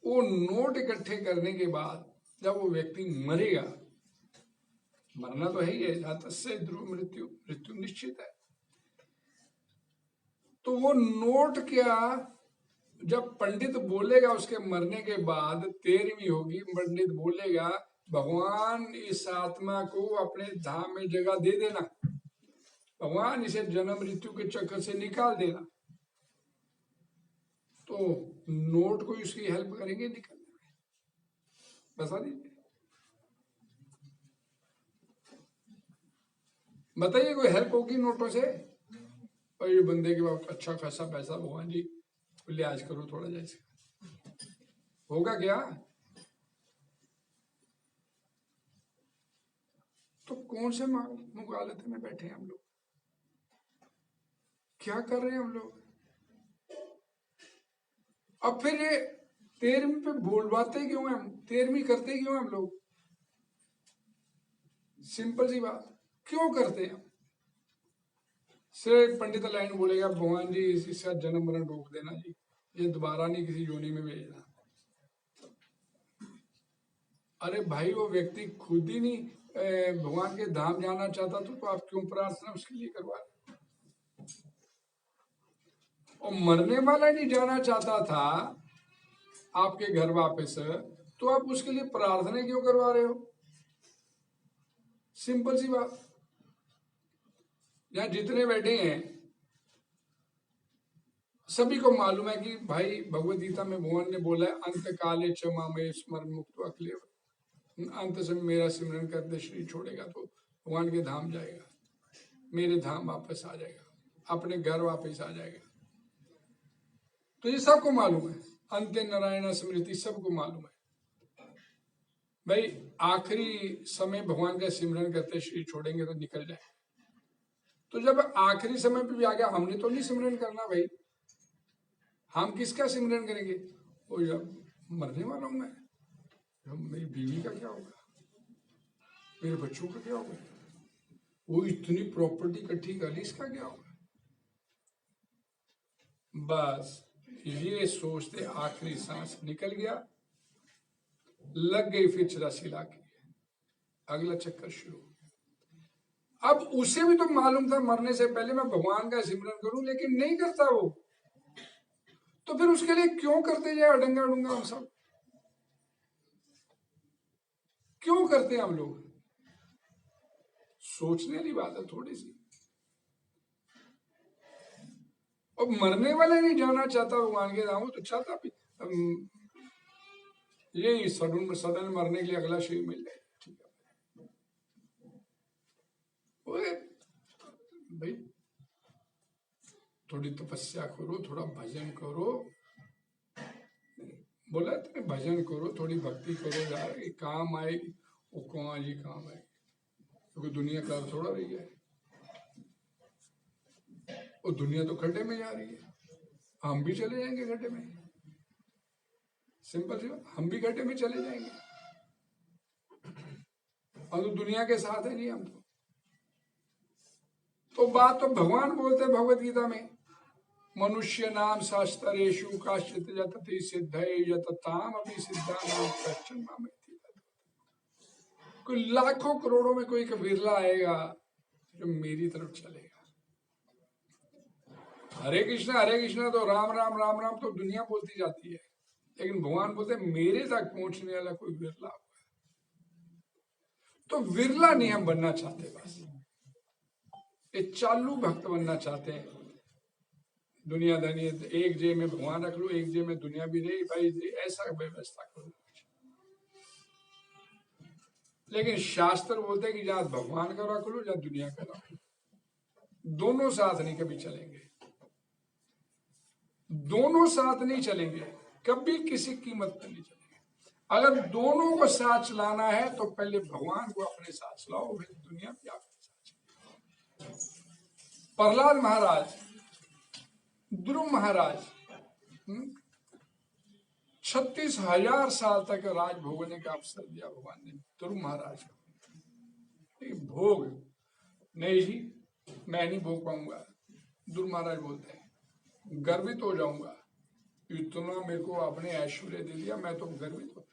वो नोट इकट्ठे करने के बाद जब वो व्यक्ति मरेगा, मरना तो है ही है, जहां तस्य ध्रुव मृत्यु, मृत्यु निश्चित है, तो वो नोट क्या, जब पंडित बोलेगा उसके मरने के बाद 13वीं होगी, पंडित बोलेगा भगवान इस आत्मा को अपने धाम में जगह दे देना, भगवान इसे जन्म मृत्यु के चक्कर से निकाल देना, तो नोट को उसकी हेल्प करेंगे निकलने में, बता दीजिए, बताइए कोई हेल्प होगी नोटों से? और ये बंदे के पास अच्छा खासा पैसा, भगवान जी लिहाज करो थोड़ा, जैसे होगा क्या? तो कौन से मुगालते में बैठे हैं हम लोग, क्या कर रहे हैं हम लोग? अब फिर ये 13वीं पे बोलवाते क्यों हैं हम, 13वीं करते क्यों हम लोग? सिंपल सी बात, क्यों करते हैं? सिर्फ पंडित लाइन बोलेगा भगवान जी इसका जन्म मरण रोक देना जी, ये दोबारा नहीं किसी योनि में भेजना। अरे भाई वो व्यक्ति खुद ही नहीं भगवान के धाम जाना चाहता तो आप क्यों प्रार्थना उसके लिए करवा रहे? और मरने वाला नहीं जाना चाहता था आपके घर वापस, तो आप उसके लिए प्रार्थना क्यों करवा रहे हो? सिंपल सी बात। यहाँ जितने बैठे हैं सभी को मालूम है कि भाई भगवद गीता में भगवान ने बोला है अंत काले क्षमा में स्मरण मुक्त अखिलेव, अंत समय मेरा सिमरन करते शरीर छोड़ेगा तो भगवान के धाम जाएगा, मेरे धाम वापस आ जाएगा, अपने घर वापस आ जाएगा। तो ये सबको मालूम है, अंत्य नारायण स्मृति सबको मालूम है। भाई आखिरी समय भगवान का सिमरन करते शरीर छोड़ेंगे तो निकल जाए, तो जब आखिरी समय पे भी आ गया, हमने तो नहीं सिमरन करना भाई, हम किसका सिमरन करेंगे? वो जब मरने वाला हूं मैं, मेरी बीवी का क्या होगा, मेरे बच्चों का क्या होगा, वो इतनी प्रॉपर्टी इकट्ठी कर ली, इसका क्या होगा? बस ये सोचते आखिरी सांस निकल गया, लग गई फिर 84 लाख की, अगला चक्कर शुरू। अब उसे भी तो मालूम था मरने से पहले मैं भगवान का सिमरन करूं, लेकिन नहीं करता वो, तो फिर उसके लिए क्यों करते जाए अडंगा अडूंगा हम सब, क्यों करते हैं हम लोग? सोचने वाली बात है थोड़ी सी। और मरने वाले नहीं जाना चाहता भगवान के धाम, तो चाहता भी यही सडन मरने के लिए अगला शरीर मिल जाए, ठीक है भाई, थोड़ी तपस्या करो, थोड़ा भजन करो, बोला तेरे भजन करो, थोड़ी भक्ति करो यार, ये काम आएगी, वो कौन जी काम आएगी, क्योंकि दुनिया का थोड़ा रही है, वो दुनिया तो खड्डे में जा रही है, हम भी चले जाएंगे गड्ढे में, सिंपल सी बात, हम भी गड्ढे में चले जाएंगे, और तो दुनिया के साथ है नहीं हम तो बात तो भगवान बोलते भगवद गीता में, मनुष्य नाम शास्त्रेषु काश्चित् यतति सिद्धये यतताम अपि सिद्धानां कश्चन मामेति। कोई लाखों करोड़ों में कोई विरला आएगा जो मेरी तरफ चलेगा। हरे कृष्णा तो राम राम राम राम तो दुनिया बोलती जाती है, लेकिन भगवान बोलते मेरे तक पहुंचने वाला कोई विरला हुआ है, तो विरला नहीं हम बनना चाहते, बस एक चालू भक्त बनना चाहते हैं। दुनिया धनी एक जेब में भगवान रख लो, एक जेब में दुनिया भी रही, भाई ऐसा व्यवस्था करो। लेकिन शास्त्र बोलते हैं कि जहां भगवान का रख लो, जहां दुनिया का रख लो, दोनों साथ नहीं कभी चलेंगे, दोनों साथ नहीं चलेंगे, कभी किसी कीमत पर नहीं चलेंगे। अगर दोनों को साथ चलाना है तो पहले भगवान को अपने साथ चलाओ, फिर दुनिया भी आपके साथ। प्रहलाद महाराज, ध्रुव महाराज 36,000 साल तक राज भोगने का अवसर दिया भगवान ने ध्रुव महाराज को। भोग नहीं जी, मैं नहीं भोग पाऊंगा, ध्रुव महाराज बोलते हैं गर्वित हो जाऊंगा, इतना मेरे को आपने ऐश्वर्य दे दिया, मैं तो गर्वित हूँ।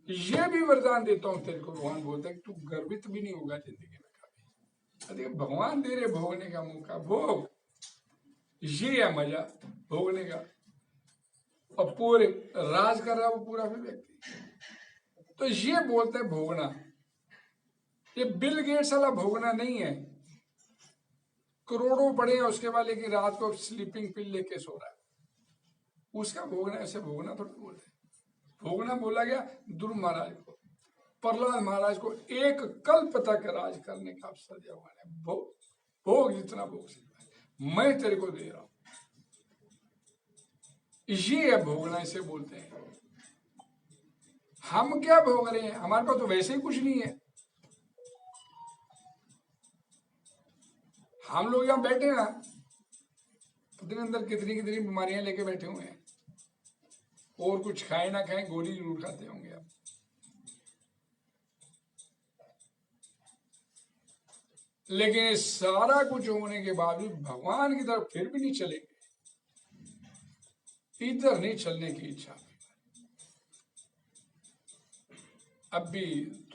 ये भी वरदान देता हूँ तेरे को, भगवान बोलता है कि तू गर्वित भी नहीं होगा जिंदगी में कभी। अरे भगवान दे रहे भोगने का मौका, भोग, ये है मजा भोगने का। और पूरे राज कर रहा है वो पूरा भी व्यक्ति, तो ये बोलते हैं भोगना। ये बिल गेट्स वाला भोगना नहीं है, करोड़ों पड़े हैं उसके बाद लेकिन रात को स्लीपिंग पिल लेके सो रहा है, उसका भोगना। ऐसे भोगना थोड़ी बोलते हैं। भोगना बोला गया ध्रुव महाराज को, प्रहलाद महाराज को एक कल्प तक राज करने का अवसर दिया हुआ है। भोग जितना भोग सकता है मैं तेरे को दे रहा हूं, ये है भोगना, इसे बोलते हैं। हम क्या भोग रहे हैं, हमारे पास तो वैसे ही कुछ नहीं है। हम लोग यहां बैठे हैं, अपने अंदर कितनी कितनी बीमारियां लेके बैठे हुए हैं, और कुछ खाए ना खाए गोली जरूर खाते होंगे आप। लेकिन सारा कुछ होने के बावजूद भगवान की तरफ फिर भी नहीं चलेंगे, इधर नहीं चलने की इच्छा। अब भी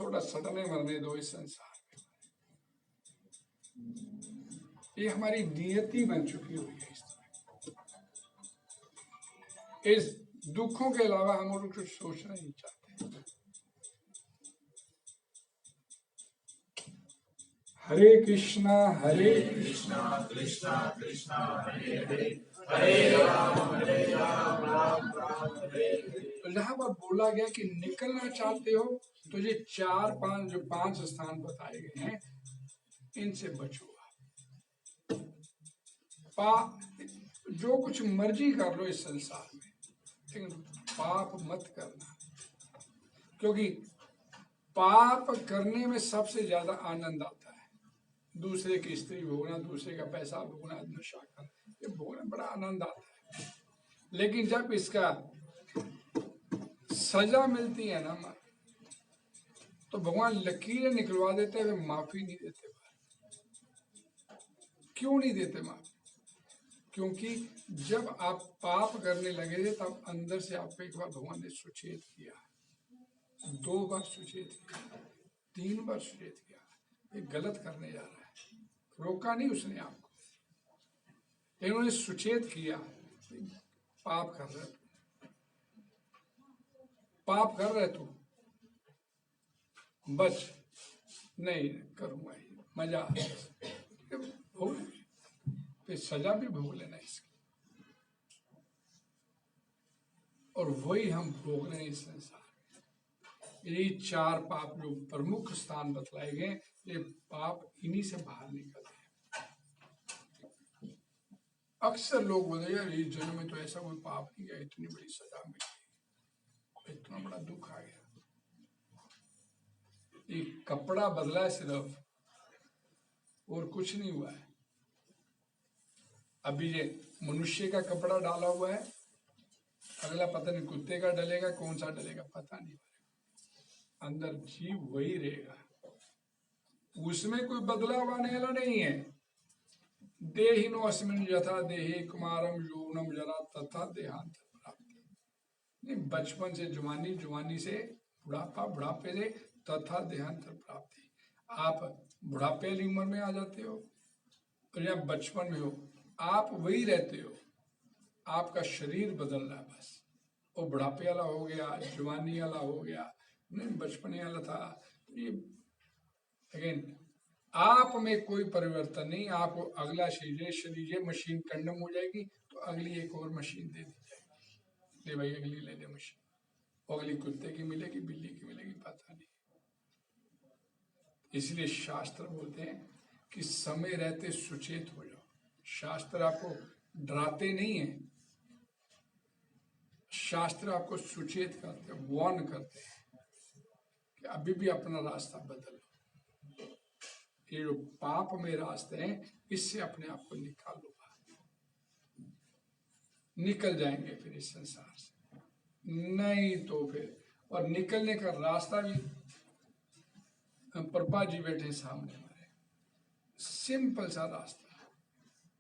थोड़ा सटने मरने दो इस संसार में, ये हमारी नियति बन चुकी हुई है। इस दुखों के अलावा हम और कुछ सोचना नहीं चाहते। हरे कृष्णा कृष्णा कृष्णा हरे हरे, हरे राम राम राम हरे हरे। तो जहां पर बोला गया कि निकलना चाहते हो तो ये 4-5 जो 5 स्थान बताए गए हैं इनसे बचो। जो कुछ मर्जी कर लो इस संसार में, लेकिन पाप मत करना, क्योंकि पाप करने में सबसे ज्यादा आनंद आता है। दूसरे की स्त्री भोगना, दूसरे का पैसा भोगना, नशा करना, ये भोगना बड़ा आनंद आता है। लेकिन जब इसका सजा मिलती है ना, तो भगवान लकीरें निकलवा देते हैं, माफी नहीं देते। क्यों नहीं देते माफी? क्योंकि जब आप पाप करने लगे थे तब अंदर से आपको एक बार भगवान ने सुचेत किया, 2 बार सुचेत किया, 3 बार सुचेत किया, ये गलत करने जा रहा है। रोका नहीं उसने आपको, इन्होंने सुचेत किया, पाप कर रहे तू, पाप कर रहे तू, बच नहीं करूंगा, मजा भोग, फिर सजा भी भोग लेना इसकी। और वही हम भोग रहे हैं इस संसार में। यही 4 पाप जो प्रमुख स्थान बतलाए गए, ये पाप इन्हीं से बाहर निकलते हैं। अक्सर लोग बोलते हैं इस जन्म में तो ऐसा कोई पाप नहीं गया, इतनी बड़ी सजा मिली, इतना बड़ा दुख आ गया। ये कपड़ा बदला है सिर्फ, और कुछ नहीं हुआ है। अभी ये मनुष्य का कपड़ा डाला हुआ है, अगला पता नहीं कुत्ते का डलेगा, कौन सा डलेगा पता नहीं, अंदर जीव वही रहेगा, उसमें कोई बदलाव आने वाला नहीं है। देहिनो अस्मिन् यथा देहे कुमारम यौवनम जरा तथा देहांत प्राप्ति। नहीं, बचपन से जवानी, जवानी से बुढ़ापा, बुढ़ापे से तथा देहांत प्राप्ति। आप बुढ़ापे वाली उम्र में आ जाते हो, और या बचपन में हो, आप वही रहते हो, आपका शरीर बदल रहा है बस। वो बुढ़ापे वाला हो गया, जवानी वाला हो गया, नहीं बचपने वाला था। ये लेकिन आप में कोई परिवर्तन नहीं। आपको अगला शरीर, ये मशीन कंडम हो जाएगी तो अगली एक और मशीन दे दी जाएगी, ले भाई अगली ले ले मशीन, अगली कुत्ते की मिलेगी, बिल्ली की मिलेगी, पता नहीं। इसलिए शास्त्र बोलते हैं कि समय रहते सुचेत हो जाओ। शास्त्र आपको डराते नहीं है, शास्त्र आपको सुचेत करते हैं, वार्न करते हैं कि अभी भी अपना रास्ता बदलो। ये जो पाप में रास्ते हैं, इससे अपने आप को निकालो, निकल जाएंगे फिर इस संसार से। नहीं तो फिर, और निकलने का रास्ता भी प्रभा जी बैठे सामने हमारे, सिंपल सा रास्ता,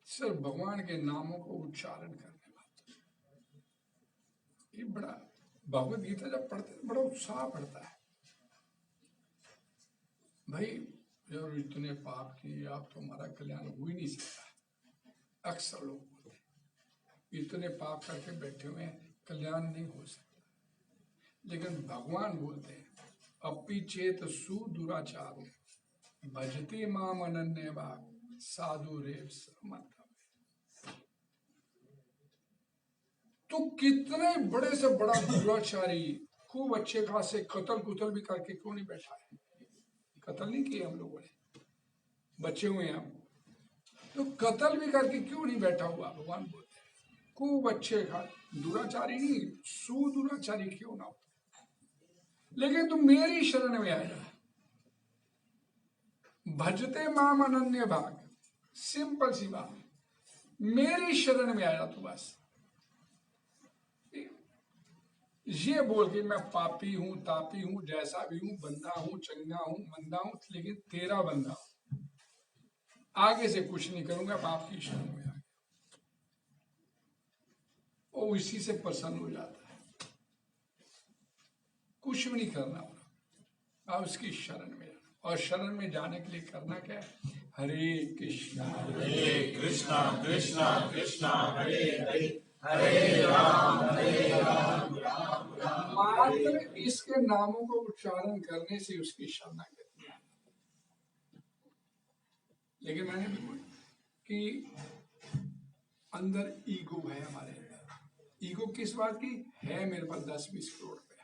सिर्फ भगवान के नामों को उच्चारण करने वाला। ये बड़ा भगवत गीता जब पढ़ते हैं बड़ा उत्साह पड़ता है। भाई जब इतने पाप किए आप तो हमारा कल्याण हो ही नहीं सकता। अक्सर लोग बोलते हैं इतने पाप करके बैठे हुए हैं कल्याण नहीं हो सकता, लेकिन भगवान बोलते हैं अपि चेत सुदुराचारो भजते माम अनन्य भाग साधु रेव समर्थ। तो कितने बड़े से बड़ा दुराचारी खूब अच्छे खासे कत्ल कुतल भी करके क्यों नहीं बैठा है? कत्ल नहीं किए हम लोगों ने, बचे हुए हैं हम, तो कत्ल भी करके क्यों नहीं बैठा हुआ? भगवान बोलते हैं खूब अच्छे खासे दुराचारी नहीं सुदुराचारी क्यों ना हो, लेकिन तुम मेरी शरण में आ जा। भजते माम अनन्य भाग, सिंपल सी बात, मेरी शरण में आया तू बस। ये बोल के मैं पापी हूं तापी हूं जैसा भी हूं बंदा हूं चंगा हूं मंदा हूं, लेकिन तेरा बंदा हूं, आगे से कुछ नहीं करूंगा, बाप की शरण में आ गया, वो इसी से प्रसन्न हो जाता है। कुछ भी नहीं करना होगा, आप उसकी शरण में जाना, और शरण में जाने के लिए करना क्या है? हरे कृष्णा कृष्णा कृष्णा हरे हरे हरे राम राम राम। मात्र इसके नामों को उच्चारण करने से उसकी शरणागति। लेकिन मैंने भी बोला कि अंदर ईगो है हमारे अंदर। ईगो किस बात की है? मेरे पास 10-20 करोड़ रुपए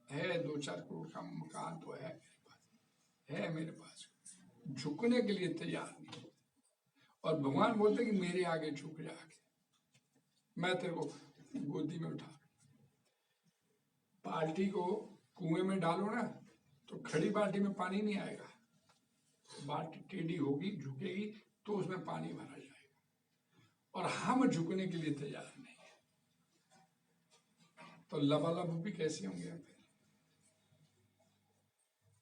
है, 2-4 करोड़ का मकान तो है मेरे पास, झुकने के लिए तैयार नहीं। और भगवान बोलते कि मेरे आगे झुक जा, मैं तेरे को गोदी में उठा। बाल्टी को कुएं में डालो ना तो खड़ी बाल्टी में पानी नहीं आएगा, बाल्टी टेढ़ी होगी झुकेगी तो उसमें पानी भरा जाएगा। और हम झुकने के लिए तैयार नहीं है, तो लबालब भी कैसे होंगे? फिर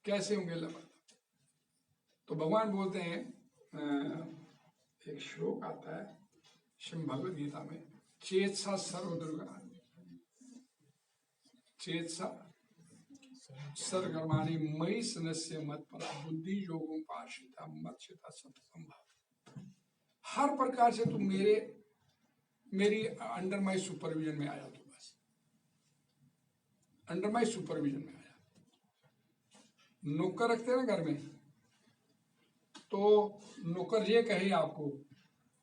कैसे होंगे लबालब? तो भगवान बोलते हैं, एक श्लोक आता है श्रीमद् भगवद गीता में, चेतसा सर्वदुर्गा चेतसा सर्वकर्माणि मयि सन्यस्य मत्परा बुद्धि योगों पाशिता मत्सिता सत्संभाव। हर प्रकार से तुम मेरी अंडर माई सुपरविजन में आया, तो बस अंडर माई सुपरविजन में आया। नौकर रखते हैं ना घर में, तो नौकर ये कहे आपको,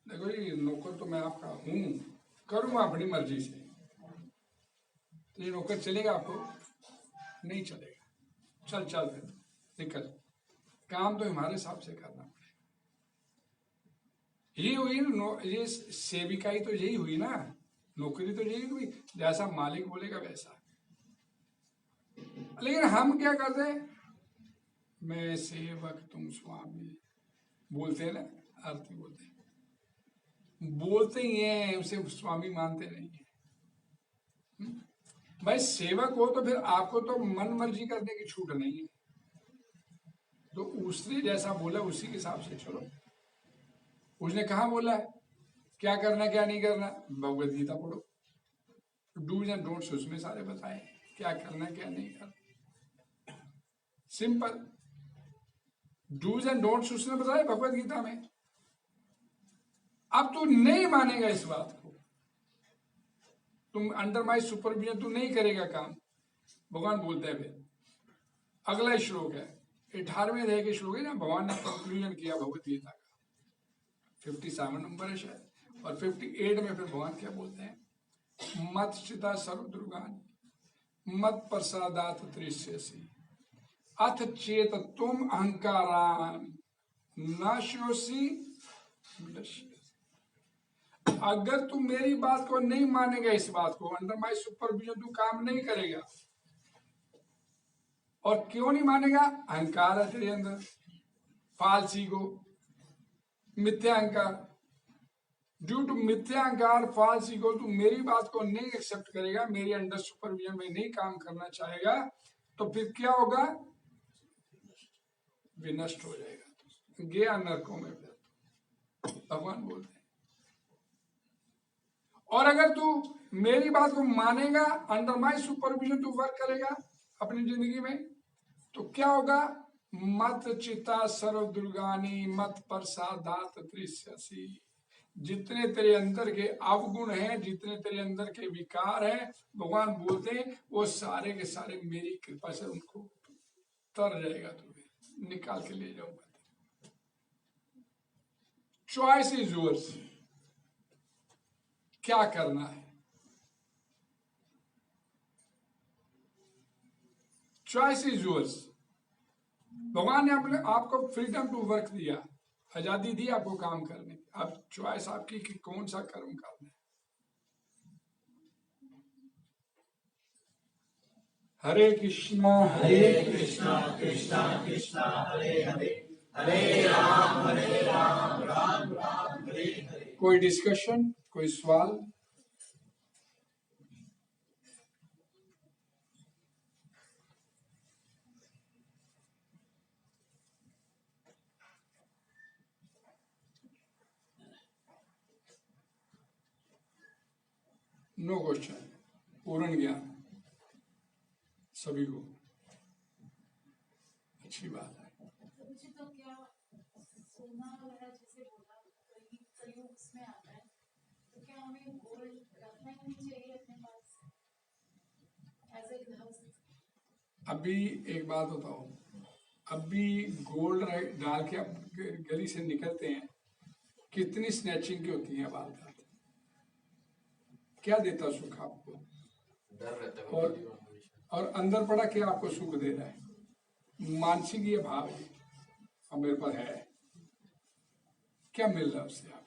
देखो ये नौकर तो मैं आपका हूं, करूंगा अपनी मर्जी से, तो ये नौकर चलेगा? आपको नहीं चलेगा। चल फिर निकल, काम तो हमारे हिसाब से करना पड़ेगा। ये हुई ना, ये सेविकाई तो यही हुई ना, नौकरी तो यही हुई, जैसा मालिक बोलेगा वैसा। लेकिन हम क्या करते हैं? मैं सेवक तुम स्वामी, बोलते हैं ना, आरती बोलते ही हैं, उसे स्वामी मानते नहीं है। भाई सेवक हो तो फिर आपको तो मन मर्जी करने की छूट नहीं है, तो उसने जैसा बोला उसी के हिसाब से चलो। उसने कहा बोला है क्या करना क्या नहीं करना? भगवद गीता पढ़ो, डूज एंड डोंट्स उसमें सारे बताए, क्या करना क्या नहीं करना। सिंपल डूज एंड डोंट्स उसने बताया भगवद गीता में। अब तू नहीं मानेगा इस बात को, तुम अंडर माई सुपरविजन तू नहीं करेगा काम। भगवान बोलते हैं फिर अगला श्लोक है 18वें अध्याय के श्लोक है ना, भगवान ने कंक्लूजन किया भगवद गीता का, 57 नंबर है शायद, और 58 में फिर भगवान क्या बोलते हैं? मत चिता सर्व दुर्गानि मत प्रसादात त्रिष्यसि अथ चेत तुम अहंकारान नाशोसी। अगर तू मेरी बात को नहीं मानेगा, इस बात को अंडर माई सुपरविजन तू काम नहीं करेगा। और क्यों नहीं मानेगा? अहंकार है तेरे अंदर, फाल्स ईगो, मिथ्या अहंकार। ड्यू टू मिथ्या अहंकार फाल्स ईगो तू मेरी बात को नहीं एक्सेप्ट करेगा, मेरे अंडर सुपरविजन में नहीं काम करना चाहेगा, तो फिर क्या होगा? विनष्ट हो जाएगा, गया नरकों में। फिर भगवान बोलते हैं, और अगर तू मेरी बात को मानेगा, अंडर माई सुपरविजन तू वर्क करेगा अपनी जिंदगी में, तो क्या होगा? मत चिता सर्व दुर्गानी मत प्रसादात त्रिस्यसि। जितने तेरे अंदर के अवगुण हैं, जितने तेरे अंदर के विकार हैं, भगवान बोलते हैं वो सारे के सारे मेरी कृपा से उनको तर जाएगा, तुम्हें निकाल के ले जाऊंगा। चॉइस इज योर्स, क्या करना है? Choice is yours. भगवान ने अपने आपको फ्रीडम टू वर्क दिया, आजादी दी आपको काम करने की। अब चॉइस आपकी कि कौन सा कर्म करना है। हरे कृष्णा कृष्णा कृष्णा कृष्णा हरे हरे, हरे राम राम राम हरे हरे। कोई डिस्कशन, कोई सवाल? नो क्वेश्चन, पूर्ण ज्ञान सभी को, अच्छी बात है। तो क्या सोना वगैरह जैसे बोला कलयुग उसमें आता है, तो क्या हमें गोल्ड रखना ही नहीं चाहिए अपने पास एज ए ग्लव्स? अभी एक बात बताओ, अभी गोल्ड डाल के आप गली से निकलते हैं, कितनी स्नैचिंग की होती है वारदात। क्या देता सुख आपको? डर रहता है और अंदर पड़ा क्या आपको सुख दे रहा है? मानसिक ये भाव है, अब मेरे पास है, क्या मिल रहा है उससे आप,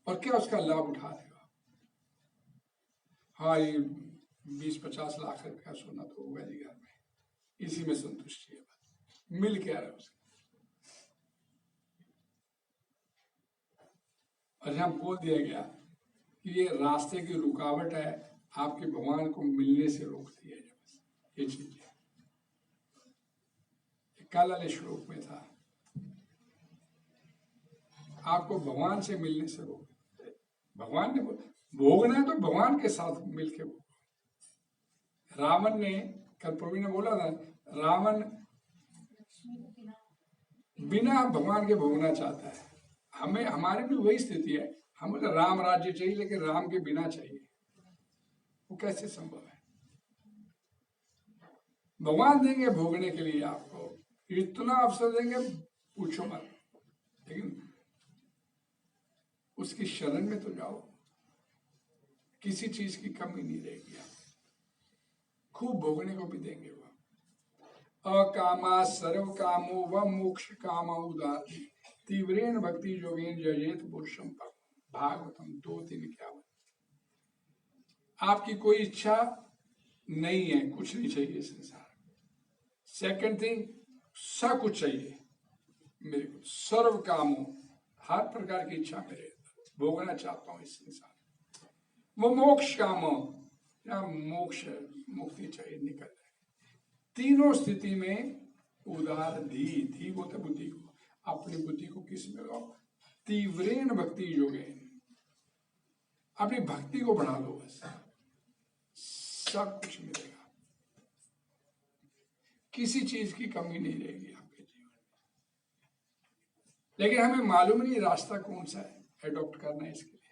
और क्या उसका लाभ उठा रहे हो? हाँ, ये 20-50 लाख रुपया सोना तो होगा जी घर में, इसी में संतुष्टि है, बस मिल क्या रहा है उसका। और यहाँ बोल दिया गया कि ये रास्ते की रुकावट है, आपके भगवान को मिलने से रोकती है, बस ये चीज है। कल वाले श्लोक में था, आपको भगवान से मिलने से रोक, भगवान ने भोगना है तो भगवान के साथ मिलके भोगो। रावण ने, कल प्रभु ने बोला था, रावण बिना भगवान के भोगना चाहता है। हमें, हमारी भी वही स्थिति है, हमें तो राम राज्य चाहिए लेकिन राम के बिना चाहिए, वो कैसे संभव है? भगवान देंगे भोगने के लिए, आपको इतना अवसर देंगे पूछो मत, लेकिन उसकी शरण में तो जाओ, किसी चीज की कमी नहीं रहेगी, आप खूब भोगने को भी देंगे वो। अकामा सर्व कामो व मोक्ष कामा उदार तीव्रेण भक्ति योगेन जयेत पुरुषम भागवतम 2:3-51। आपकी कोई इच्छा नहीं है, कुछ नहीं चाहिए संसार। सेकंड थिंग, सब कुछ चाहिए मेरे को, सर्व कामों, हर प्रकार की इच्छा मेरे अंदर, भोगना चाहता हूं इस संसार। वो मोक्ष कामों, या मोक्ष मुक्ति चाहिए, निकल जाए। तीनों स्थिति में उदार धी बोलते बुद्धि को, अपनी बुद्धि को किस में लो? तीव्रेण भक्ति योगेन, अपनी भक्ति को बढ़ा लो, बस सब कुछ मिलेगा, किसी चीज की कमी नहीं रहेगी आपके जीवन में। लेकिन हमें मालूम नहीं रास्ता कौन सा है एडॉप्ट करना है इसके लिए।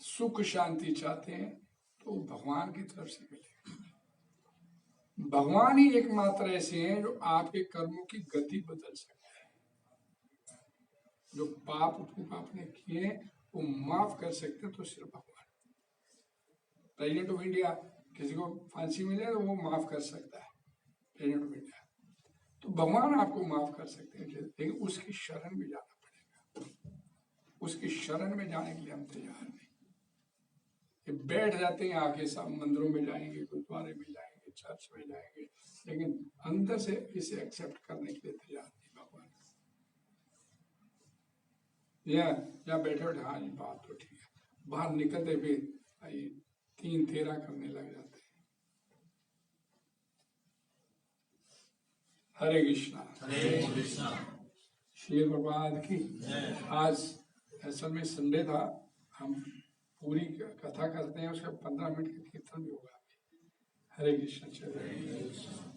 सुख शांति चाहते हैं तो भगवान की तरफ से मिलेगा। भगवान ही एकमात्र ऐसे हैं जो आपके कर्मों की गति बदल सकते हैं। जो पाप आपने किए वो माफ कर सकते हैं तो सिर्फ भगवान। प्रेसिडेंट ऑफ इंडिया, किसी को फांसी मिले तो वो माफ कर सकता है, प्रेसिडेंट ऑफ इंडिया। तो भगवान आपको माफ कर सकते हैं, लेकिन उसकी शरण में जाना पड़ेगा। उसकी शरण में जाने के लिए हम तैयार नहीं। ये बैठ जाते हैं आके, सब मंदिरों में जाएंगे, गुरुद्वारे में जाएंगे, चर्च में जाएंगे, लेकिन अंदर से इसे एक्सेप्ट करने के लिए तैयार नहीं भगवान। या बैठे बैठे हाँ जी बात तो ठीक है, बाहर निकलते हुए 3 तेरा करने लग जाते हैं। हरे कृष्णा, हरे कृष्णा। श्री प्रभुपाद की। आज असल में संडे था, हम पूरी कथा करते हैं, उसका 15 मिनट का कीर्तन भी होगा। हरे कृष्ण। चलिए।